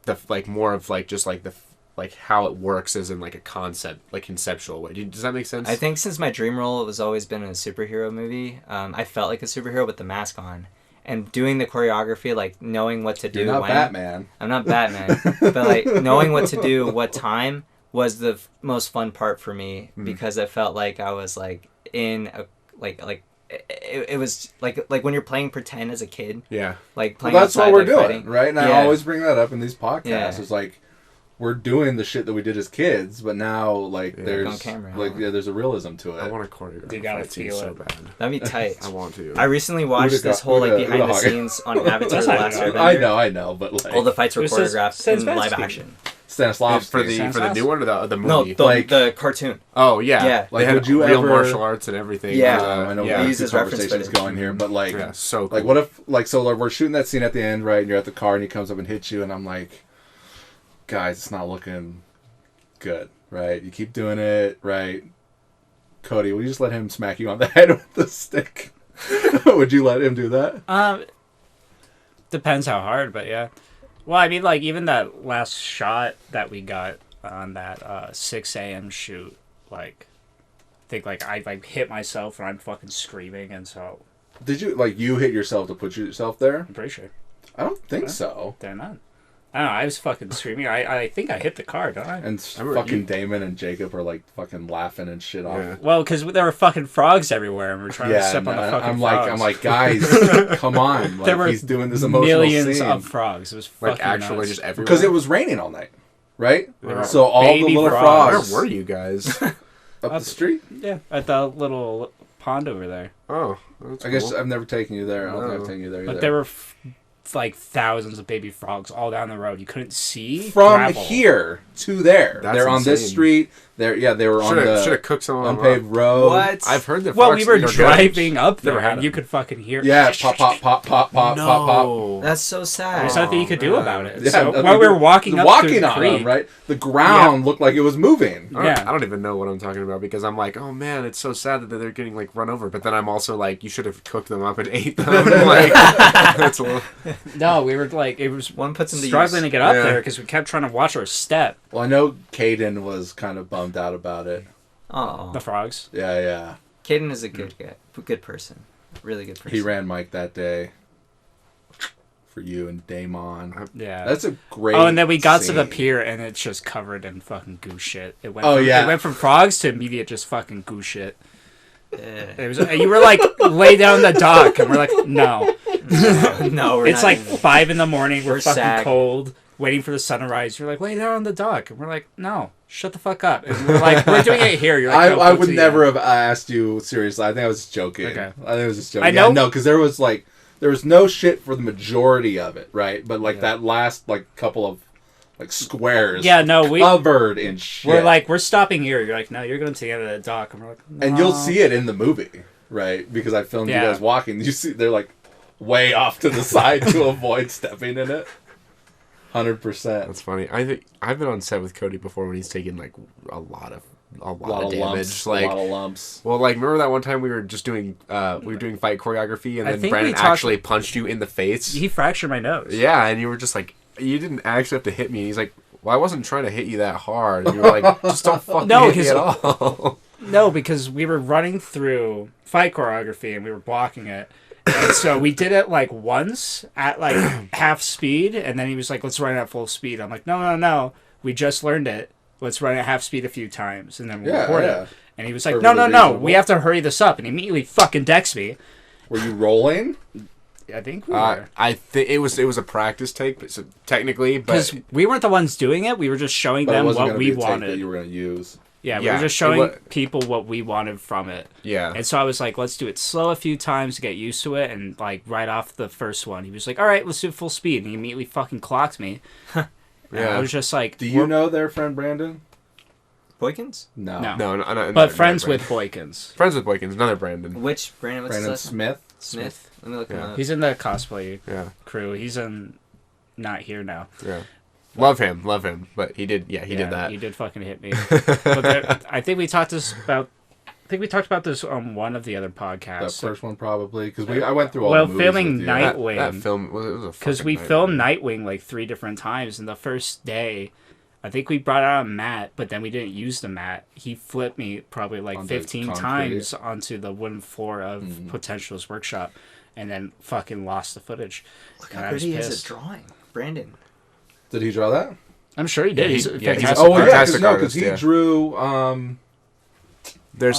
the more of like just like the how it works as in like a concept, like conceptual way? Does that make sense? I think since my dream role has always been in a superhero movie, I felt like a superhero with the mask on, and doing the choreography, like knowing what to do. You're not when. Batman. I'm not Batman, but like knowing what to do, what time was the most fun part for me because I felt like I was like in a it was like when you're playing pretend as a kid. Yeah. Like playing. Well, that's outside, what we're like, doing, fighting. right? And I always bring that up in these podcasts. Yeah. It's like we're doing the shit that we did as kids, but now like there's on camera, like there's a realism to it. I want to choreograph. You gotta fight scene feel so it. bad. That'd be tight. I want to. I recently watched this whole like behind the scenes on Avatar: The Last Airbender. I know, but like All the fights were It says choreographed in live Stanislavski. action. Stanislavski for the new one or the No, movie? the cartoon. Oh yeah. Yeah. Like, They had would you real ever- martial arts and everything. Yeah. I know yeah. we use have his two reference conversations footage. going here, but like, Yeah, so cool. like what if like so like we're shooting that scene at the end, right? And you're at the car and he comes up and hits you, and I'm like, guys, it's not looking good, right? You keep doing it, right? Cody, will you just let him smack you on the head with the stick? Would you let him do that? Depends how hard, but yeah. Well, I mean, like even that last shot that we got on that 6 a.m. shoot, like, I think like I like hit myself and I'm fucking screaming, and so Did you like you hit yourself to put yourself there? I'm pretty sure I don't think so. they're not. I don't know. I was fucking screaming. I think I hit the car, don't I? And remember fucking you- Damon and Jacob are like fucking laughing and shit off. Yeah. Well, because there were fucking frogs everywhere, and we are trying to Yeah, step on the and fucking I'm frogs. like, guys, come on! There Like were he's doing this emotional millions scene of frogs. It was fucking Like actually nuts. just everywhere. because it was raining all night, right? Yeah. So all Baby the little frogs. frogs Where were you guys? up the street. Yeah, at the little pond over there. Oh, that's I guess cool. I've never taken you there. I don't think No. I've taken you there But either. there were like thousands of baby frogs all down the road. You couldn't see From gravel. here to there. That's They're on this insane. street. They were on should the have cooked some of them unpaved up. road. What? I've heard that. Well, frogs we were eat our driving garbage. up Never there, had and you them. could fucking hear. Yeah, pop, pop, pop, pop, pop, No. pop, pop. That's so sad. There's nothing you could do man. about it. Yeah, so nothing while we to were do. walking up walking through the on creek, them, right? The ground looked like it was moving. Yeah. I don't even know what I'm talking about because I'm like, oh man, it's so sad that they're getting like run over. But then I'm also like, you should have cooked them up and ate them. Like, that's a little. no, we were like, it was One puts into struggling to use. get up Yeah. there because we kept trying to watch our step. Well, I know Caden was kind of bummed out about it. Oh, The frogs. Yeah. Caden is a good guy, good person, really good person. He ran Mike that day for you and Damon. Yeah. That's a great. Oh, and then we got to the scene. pier, and it's just covered in fucking goose shit. It went Oh, from, yeah. It went from frogs to immediate just fucking goose shit. Yeah. It was. You were like, lay down the dock, and we're like, no. No, we're It's not like even- 5 in the morning. We're fucking sad. cold, waiting for the sun to rise. You're like, lay down on the dock, and we're like, no, shut the fuck up. And we're like, we're doing it here. You're like, no, I go would to never the- have asked you seriously. I think I was joking. Okay. I think I was just joking. I know- Yeah, no, because there was no shit for the majority of it, right? But like that last like couple of like squares, Yeah, no, covered in shit. we're like, we're stopping here. You're like, no, you're going to the end of the dock, and we're like, no. and you'll see it in the movie, right? Because I filmed Yeah. you guys walking. You see, they're like way off to the side to avoid stepping in it. 100%. That's funny. I think I've been on set with Cody before when he's taken like a lot of damage. lumps, Like, a lot of lumps. well, like remember that one time we were just doing fight choreography and I then think Brandon we talked- actually punched you in the face. He fractured my nose. Yeah, and you were just like, you didn't actually have to hit me. And he's like, well, I wasn't trying to hit you that hard. And you were like, just don't fucking No, hit me 'cause- at all. No, because we were running through fight choreography and we were blocking it. And so we did it like once at like half speed, and then he was like, let's run it at full speed. I'm like, no. We just learned it. Let's run it at half speed a few times, and then we'll record yeah. it. And he was like, Perfectly no. reasonable. We have to hurry this up. And he immediately fucking decks me. Were you rolling? I think we were. I think it was a practice take, but so technically, Because but we weren't the ones doing it. We were just showing But it them wasn't what gonna we be a take that wanted. you were going to use. Yeah, we Yeah, were just it showing wa- people what we wanted from it. yeah. And so I was like, let's do it slow a few times to get used to it. And like right off the first one, he was like, all right, let's do it full speed. And he immediately fucking clocked me. And Yeah. I was just like, Do you know their friend Brandon? Boykins? No. No. No, but friends with Boykins. Friends with Boykins, another Brandon. Which Brandon? What's his Brandon last name? Smith. Smith. Let me look him Yeah. up. He's in the cosplay Yeah, crew. He's in not here now. yeah. Love him. But he did. Yeah, he did that. He did fucking hit me. But there, I think we talked about this on one of the other That podcasts. first one probably because I went through all Well, the movies filming with you. night- That Nightwing. film was a Because fucking we nightmare. filmed Nightwing like 3 different times, and the first day, I think we brought out a mat, but then we didn't use the mat. He flipped me probably like Onto 15 concrete. times onto the wooden floor of Mhm. Potential's workshop. and then fucking lost the footage. Look And how I good was he is pissed. at drawing. Brandon. Did he draw that? I'm sure he did. Yeah, he's he- a yeah, he's- fantastic Oh, well, yeah, artist. because artist, he yeah. drew.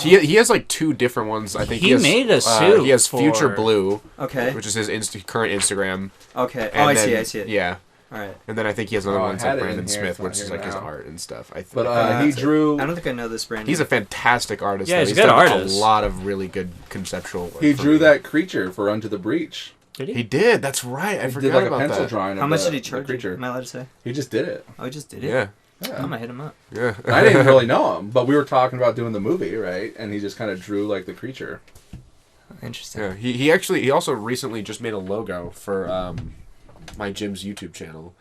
He has like 2 different ones. I think He has, made a suit He has for- Future Blue, Okay. which is his current Instagram. Okay. And I then- see it. Yeah, All right. and then I think he has another Oh, I one had like it in Brandon here. Smith, It's not which is here like his now. art and stuff. But he drew. I don't think I know this Brandon. He's a fantastic artist. Yeah, though. he's a He's good done artist. A lot of really good conceptual work. He for drew me. that creature for Under the Breach. Did he? He did. That's right. I He forgot did like a about pencil that. drawing. How of much the, did he the charge? creature. Am I allowed to say? He just did it. Oh, he just did it. Yeah, Yeah. I'm gonna hit him up. yeah. I didn't even really know him, but we were talking about doing the movie, right? And he just kind of drew like the creature. Interesting. Yeah, he also recently just made a logo for my gym's YouTube channel,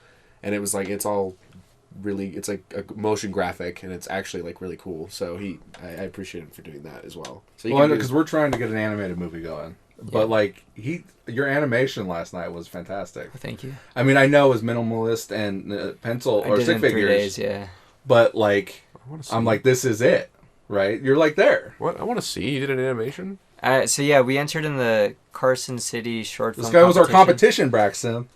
and it was like it's like a motion graphic, and it's actually like really cool. So I appreciate him for doing that as well. So you Well, can because we're trying to get an animated movie going, but like your animation last night was fantastic. Thank you. I mean, I know it was minimalist and pencil I or did it stick in 3 figures, days. Yeah. but like I wanna see I'm like, this is it, right? You're like there. what I want to see. You did an animation. So yeah, we entered in the Carson City short film. This guy was our competition, Braxton.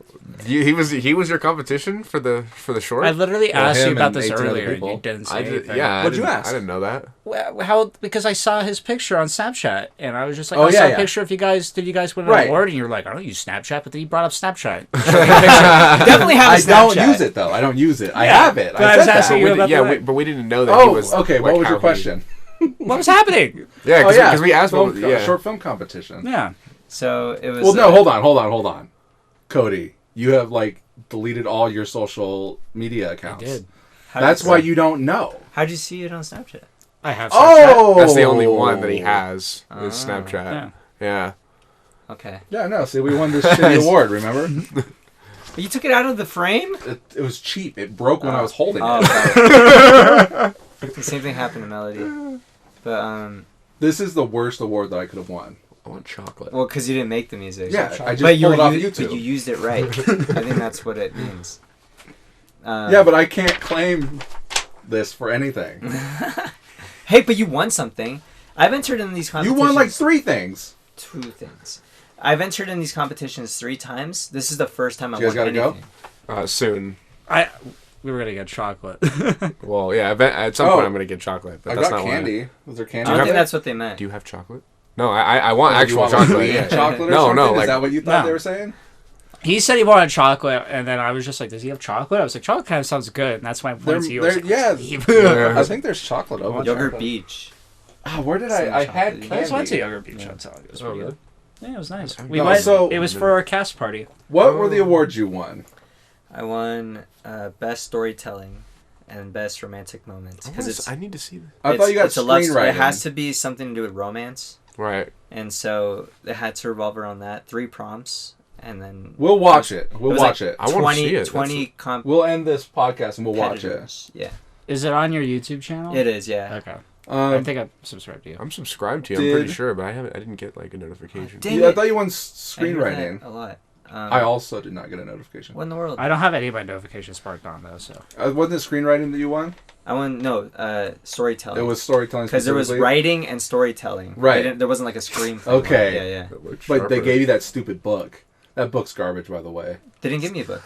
He was your competition for the short. I literally Well, asked you him about and this 18 other earlier, and people. you didn't say I did, anything. yeah. What'd you ask? I didn't know that. Well, how? Because I saw his picture on Snapchat, and I was just like, Oh, I saw yeah, a yeah. picture of you guys. Did you guys win an Right. award? And you're like, I don't use Snapchat, but then you brought up Snapchat. Definitely have a I don't Snapchat. use it though. I don't use it. I Yeah, have it. but I I was said asking that. you about the- but we didn't know that Oh, he was. okay. What like, was your how he- question? What was happening? Yeah, Oh yeah, because we asked. film, Yeah. short film competition. Yeah. So it was. Well, no, hold on. Cody, you have like deleted all your social media accounts. I did. That's why you don't know. How'd you see it on Snapchat? I have Snapchat. Oh, That's the only one that he has. Is Snapchat. Yeah. Yeah. Okay. Yeah, no. See, we won this shitty award. Remember? You took it out of the frame? It was cheap. It broke when I was holding Oh, it. got it. The same thing happened to Melody. But, This is the worst award that I could have won. I want chocolate. well, because you didn't make the music. Yeah, I just but pulled it off but YouTube. you used it right. I think that's what it means. Yeah, but I can't claim this for anything. Hey, but you won something. I've entered in these You competitions. won like 3 things. 2 things. I've entered in these competitions 3 times. This is the first time I've You guys won gotta anything. Soon. We were gonna get chocolate. Well, yeah. At some point, I'm gonna get chocolate, but I that's got not why. candy. Was there candy? I don't in think there? that's what they meant. Do you have chocolate? No, I want You actual want chocolate. sweet Yeah. chocolate or No, something? like- Is that what you thought No. they were saying? He said he wanted chocolate, and then I was just like, "Does he have chocolate?" I was like, "Chocolate kind of sounds good," and that's why I pointed to you. I was like, yeah. "Leave." Yeah. I think there's chocolate over Yogurt chocolate. Beach. Ah, where did Some I had chocolate. I just went to candy. Yogurt Beach. I'm telling you, it was Oh, pretty really? good. Yeah, it was nice. No, We went. so- It was for our cast party. What were the awards you won? I won Best Storytelling and Best Romantic Moments. Because it's I need to see that. I thought you got it's a love story. screenwriting. It has to be something to do with romance. Right. And so it had to revolve around that. 3 prompts. And then We'll watch it. We'll was watch like it. I wanna 20, see it. 20 We'll end this podcast and we'll watch it. competitors. Yeah. Is it on your YouTube channel? It is, yeah. Okay. I Um, think I subscribed to you. I'm subscribed to you. I'm pretty Did- sure, but I didn't get like a notification. Dang yeah, I it. thought you won I hear screenwriting. that a lot. I also did not get a notification. What in the world? I don't have any of my notifications sparked on though, so. Wasn't it screenwriting that you won? I won, storytelling. It was storytelling Because there was specifically? writing and storytelling. Right. There wasn't like a screenplay. Okay. Yeah, yeah. It looks But they sharper. gave you that stupid book. That book's garbage, by the way. They didn't give me a book.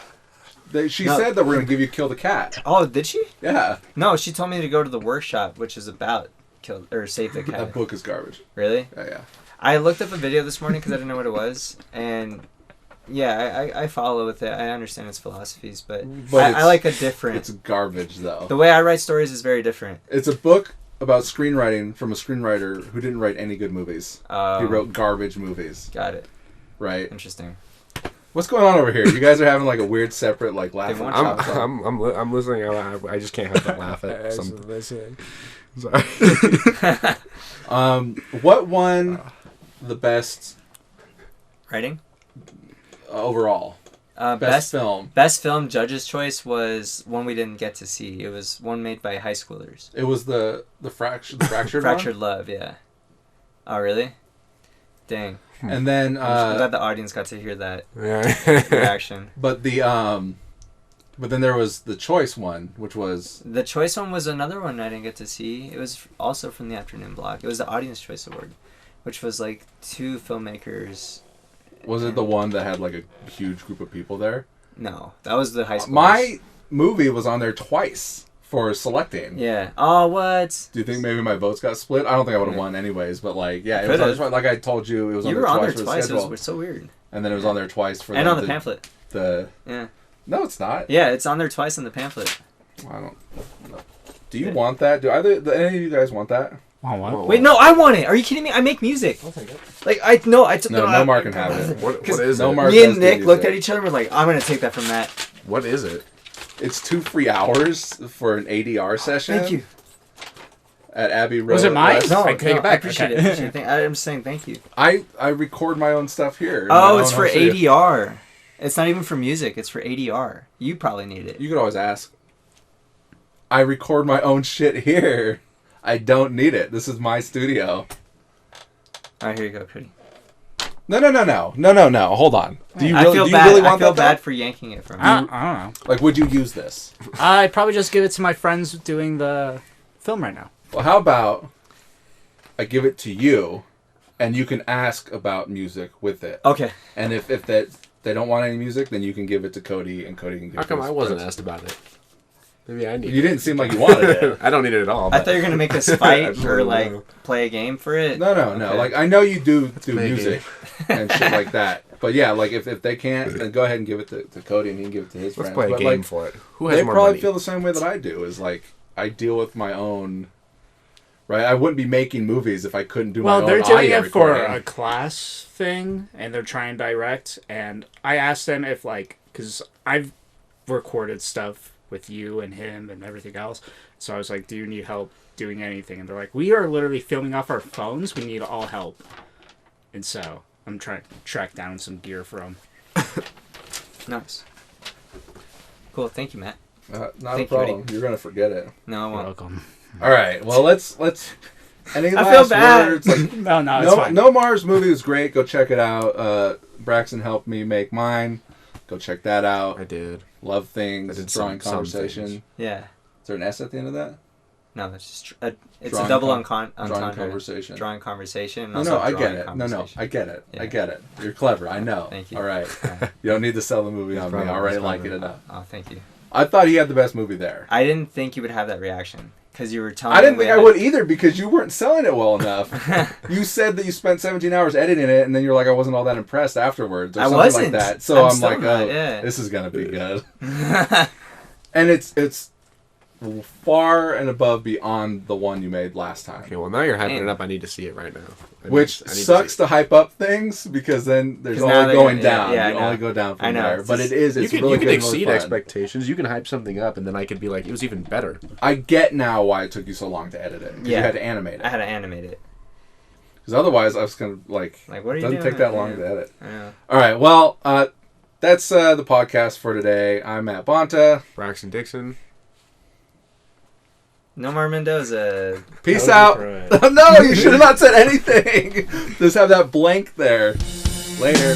She No. said that we're going to give you Kill the Cat. Oh, did she? Yeah. No, she told me to go to the workshop, which is about kill or save the cat. That book is garbage. Really? Yeah, yeah. I looked up a video this morning because I didn't know what it was, and yeah, I follow with it. I understand its philosophies, but I it's- like a different. It's garbage, though. The way I write stories is very different. It's a book about screenwriting from a screenwriter who didn't write any good movies. He wrote garbage movies, Got it. right? Interesting. What's going on over here? You guys are having like a weird separate like laugh. want I'm chocolate. I'm listening. I just can't help but laugh at something. Sorry. What won the best Writing. overall? Best film. Best film judge's choice was one we didn't get to see. It was one made by high schoolers. It was the fractured Fractured Love. Yeah. Oh really? Dang. one? And then I'm glad the audience got to hear that Yeah. reaction. but then there was the choice one, which was The choice one was another one I didn't get to see. It was also from the afternoon block. It was the Audience Choice Award, which was like 2 filmmakers Was it the one that had like a huge group of people there? No, that was the high school. My movie was on there twice for selecting. Yeah. Oh, what? Do you think maybe my votes got split? I don't think I would have won anyways, but like, yeah, it was on there, like I told you, it was on You there were on twice there for the twice. schedule. It was so weird. And then it was on there twice for and on the pamphlet. Yeah. No, it's not. Yeah, it's on there twice in the pamphlet. I don't know. Do you want that? Do any of you guys want that? What? Wait, no, I want it. Are you kidding me? I make music. I'll take it. Like I no, I took No, Nomar can have it. What is it? Nomar Me and does Nick do looked music. at each other and were like, I'm gonna take that from Matt. What is it? It's 2 free hours for an ADR session. Thank you. At Abbey Road. Was it mine? West. No, I take it back. I appreciate Okay. it. I'm saying thank you. I record my own stuff here. Oh, it's for ADR. ADR. It's not even for music. It's for ADR. You probably need it. You could always ask. I record my own shit here. I don't need it. This is my studio. All right, here you go, Cody. No. Hold on. Do you I really, feel do you bad. really I want feel that? bad though? for yanking it from you. I don't know. Like, would you use this? I'd probably just give it to my friends doing the film right now. Well, how about I give it to you, and you can ask about music with it. Okay. And if they don't want any music, then you can give it to Cody, and Cody can give How it come to I his wasn't friends. asked about it? Maybe I need You didn't seem like you wanted it. I don't need it at all. I But thought you were gonna make us I fight just or wanna like know. play a game for it. No. Okay. Like, I know you do play a music and shit like that. But yeah, like if they can't, then go ahead and give it to Cody, and he can give it to his Let's friends. play a But game like, for it. Who has they more probably money? feel the same way that I do. Is like I deal with my own. Right, I wouldn't be making movies if I couldn't do my own Well, they're doing audio it for recording. a class thing, and they're trying to direct. And I asked them if, like, because I've recorded stuff with you and him and everything else. So I was like, do you need help doing anything? And they're like, we are literally filming off our phones. We need all help. And so I'm trying to track down some gear for them. Nice. Cool. Thank you, Matt. Not Thank a you, problem. You're gonna forget it. No, I You're won't. welcome. All right. Well, let's. Any I last feel bad. words? Like, No, it's fine. Nomar's movie was great. Go check it out. Braxton helped me make mine. Go check that out. I did. Love things. I did Drawing some conversation. things. Yeah. Is there an S at the end of that? No, that's just it's Drawing a double drawing entendre. conversation. Drawing conversation. And No, also I drawing get it. No, conversation. I get it. Yeah. I get it. You're clever. I know. Thank you. All right. You don't need to sell the movie on me. I already It's like it probably- enough. Oh, thank you. I thought he had the best movie there. I didn't think you would have that reaction because you were telling. I didn't me think I would either because you weren't selling it well enough. You said that you spent 17 hours editing it, and then you're like, I wasn't all that impressed afterwards, or I something wasn't. like that. So I'm still like, not, oh, yeah. this is gonna be good. And it's far and above beyond the one you made last time. Okay, well now you're hyping Man. it up. I need to see it right now. Which sucks to hype up things because then there's 'Cause now only they're going gonna- yeah, down. yeah, I you know. only go down from I know, there. it's But just- it is. You It's can, really you can good and really exceed fun. expectations. You can hype something up, and then I could be like, it was even better. I get now why it took you so long to edit it. 'Cause Yeah. You had to animate it. I had to animate it. Because otherwise, I was gonna Like, what are you doesn't doing? take that long Yeah. to edit. I know. All right. Well, that's the podcast for today. I'm Matt Bonta. Braxton Dixon. Nomar Mendoza. Peace Cody out. Prewett. No, you should have not said anything. Just have that blank there. Later.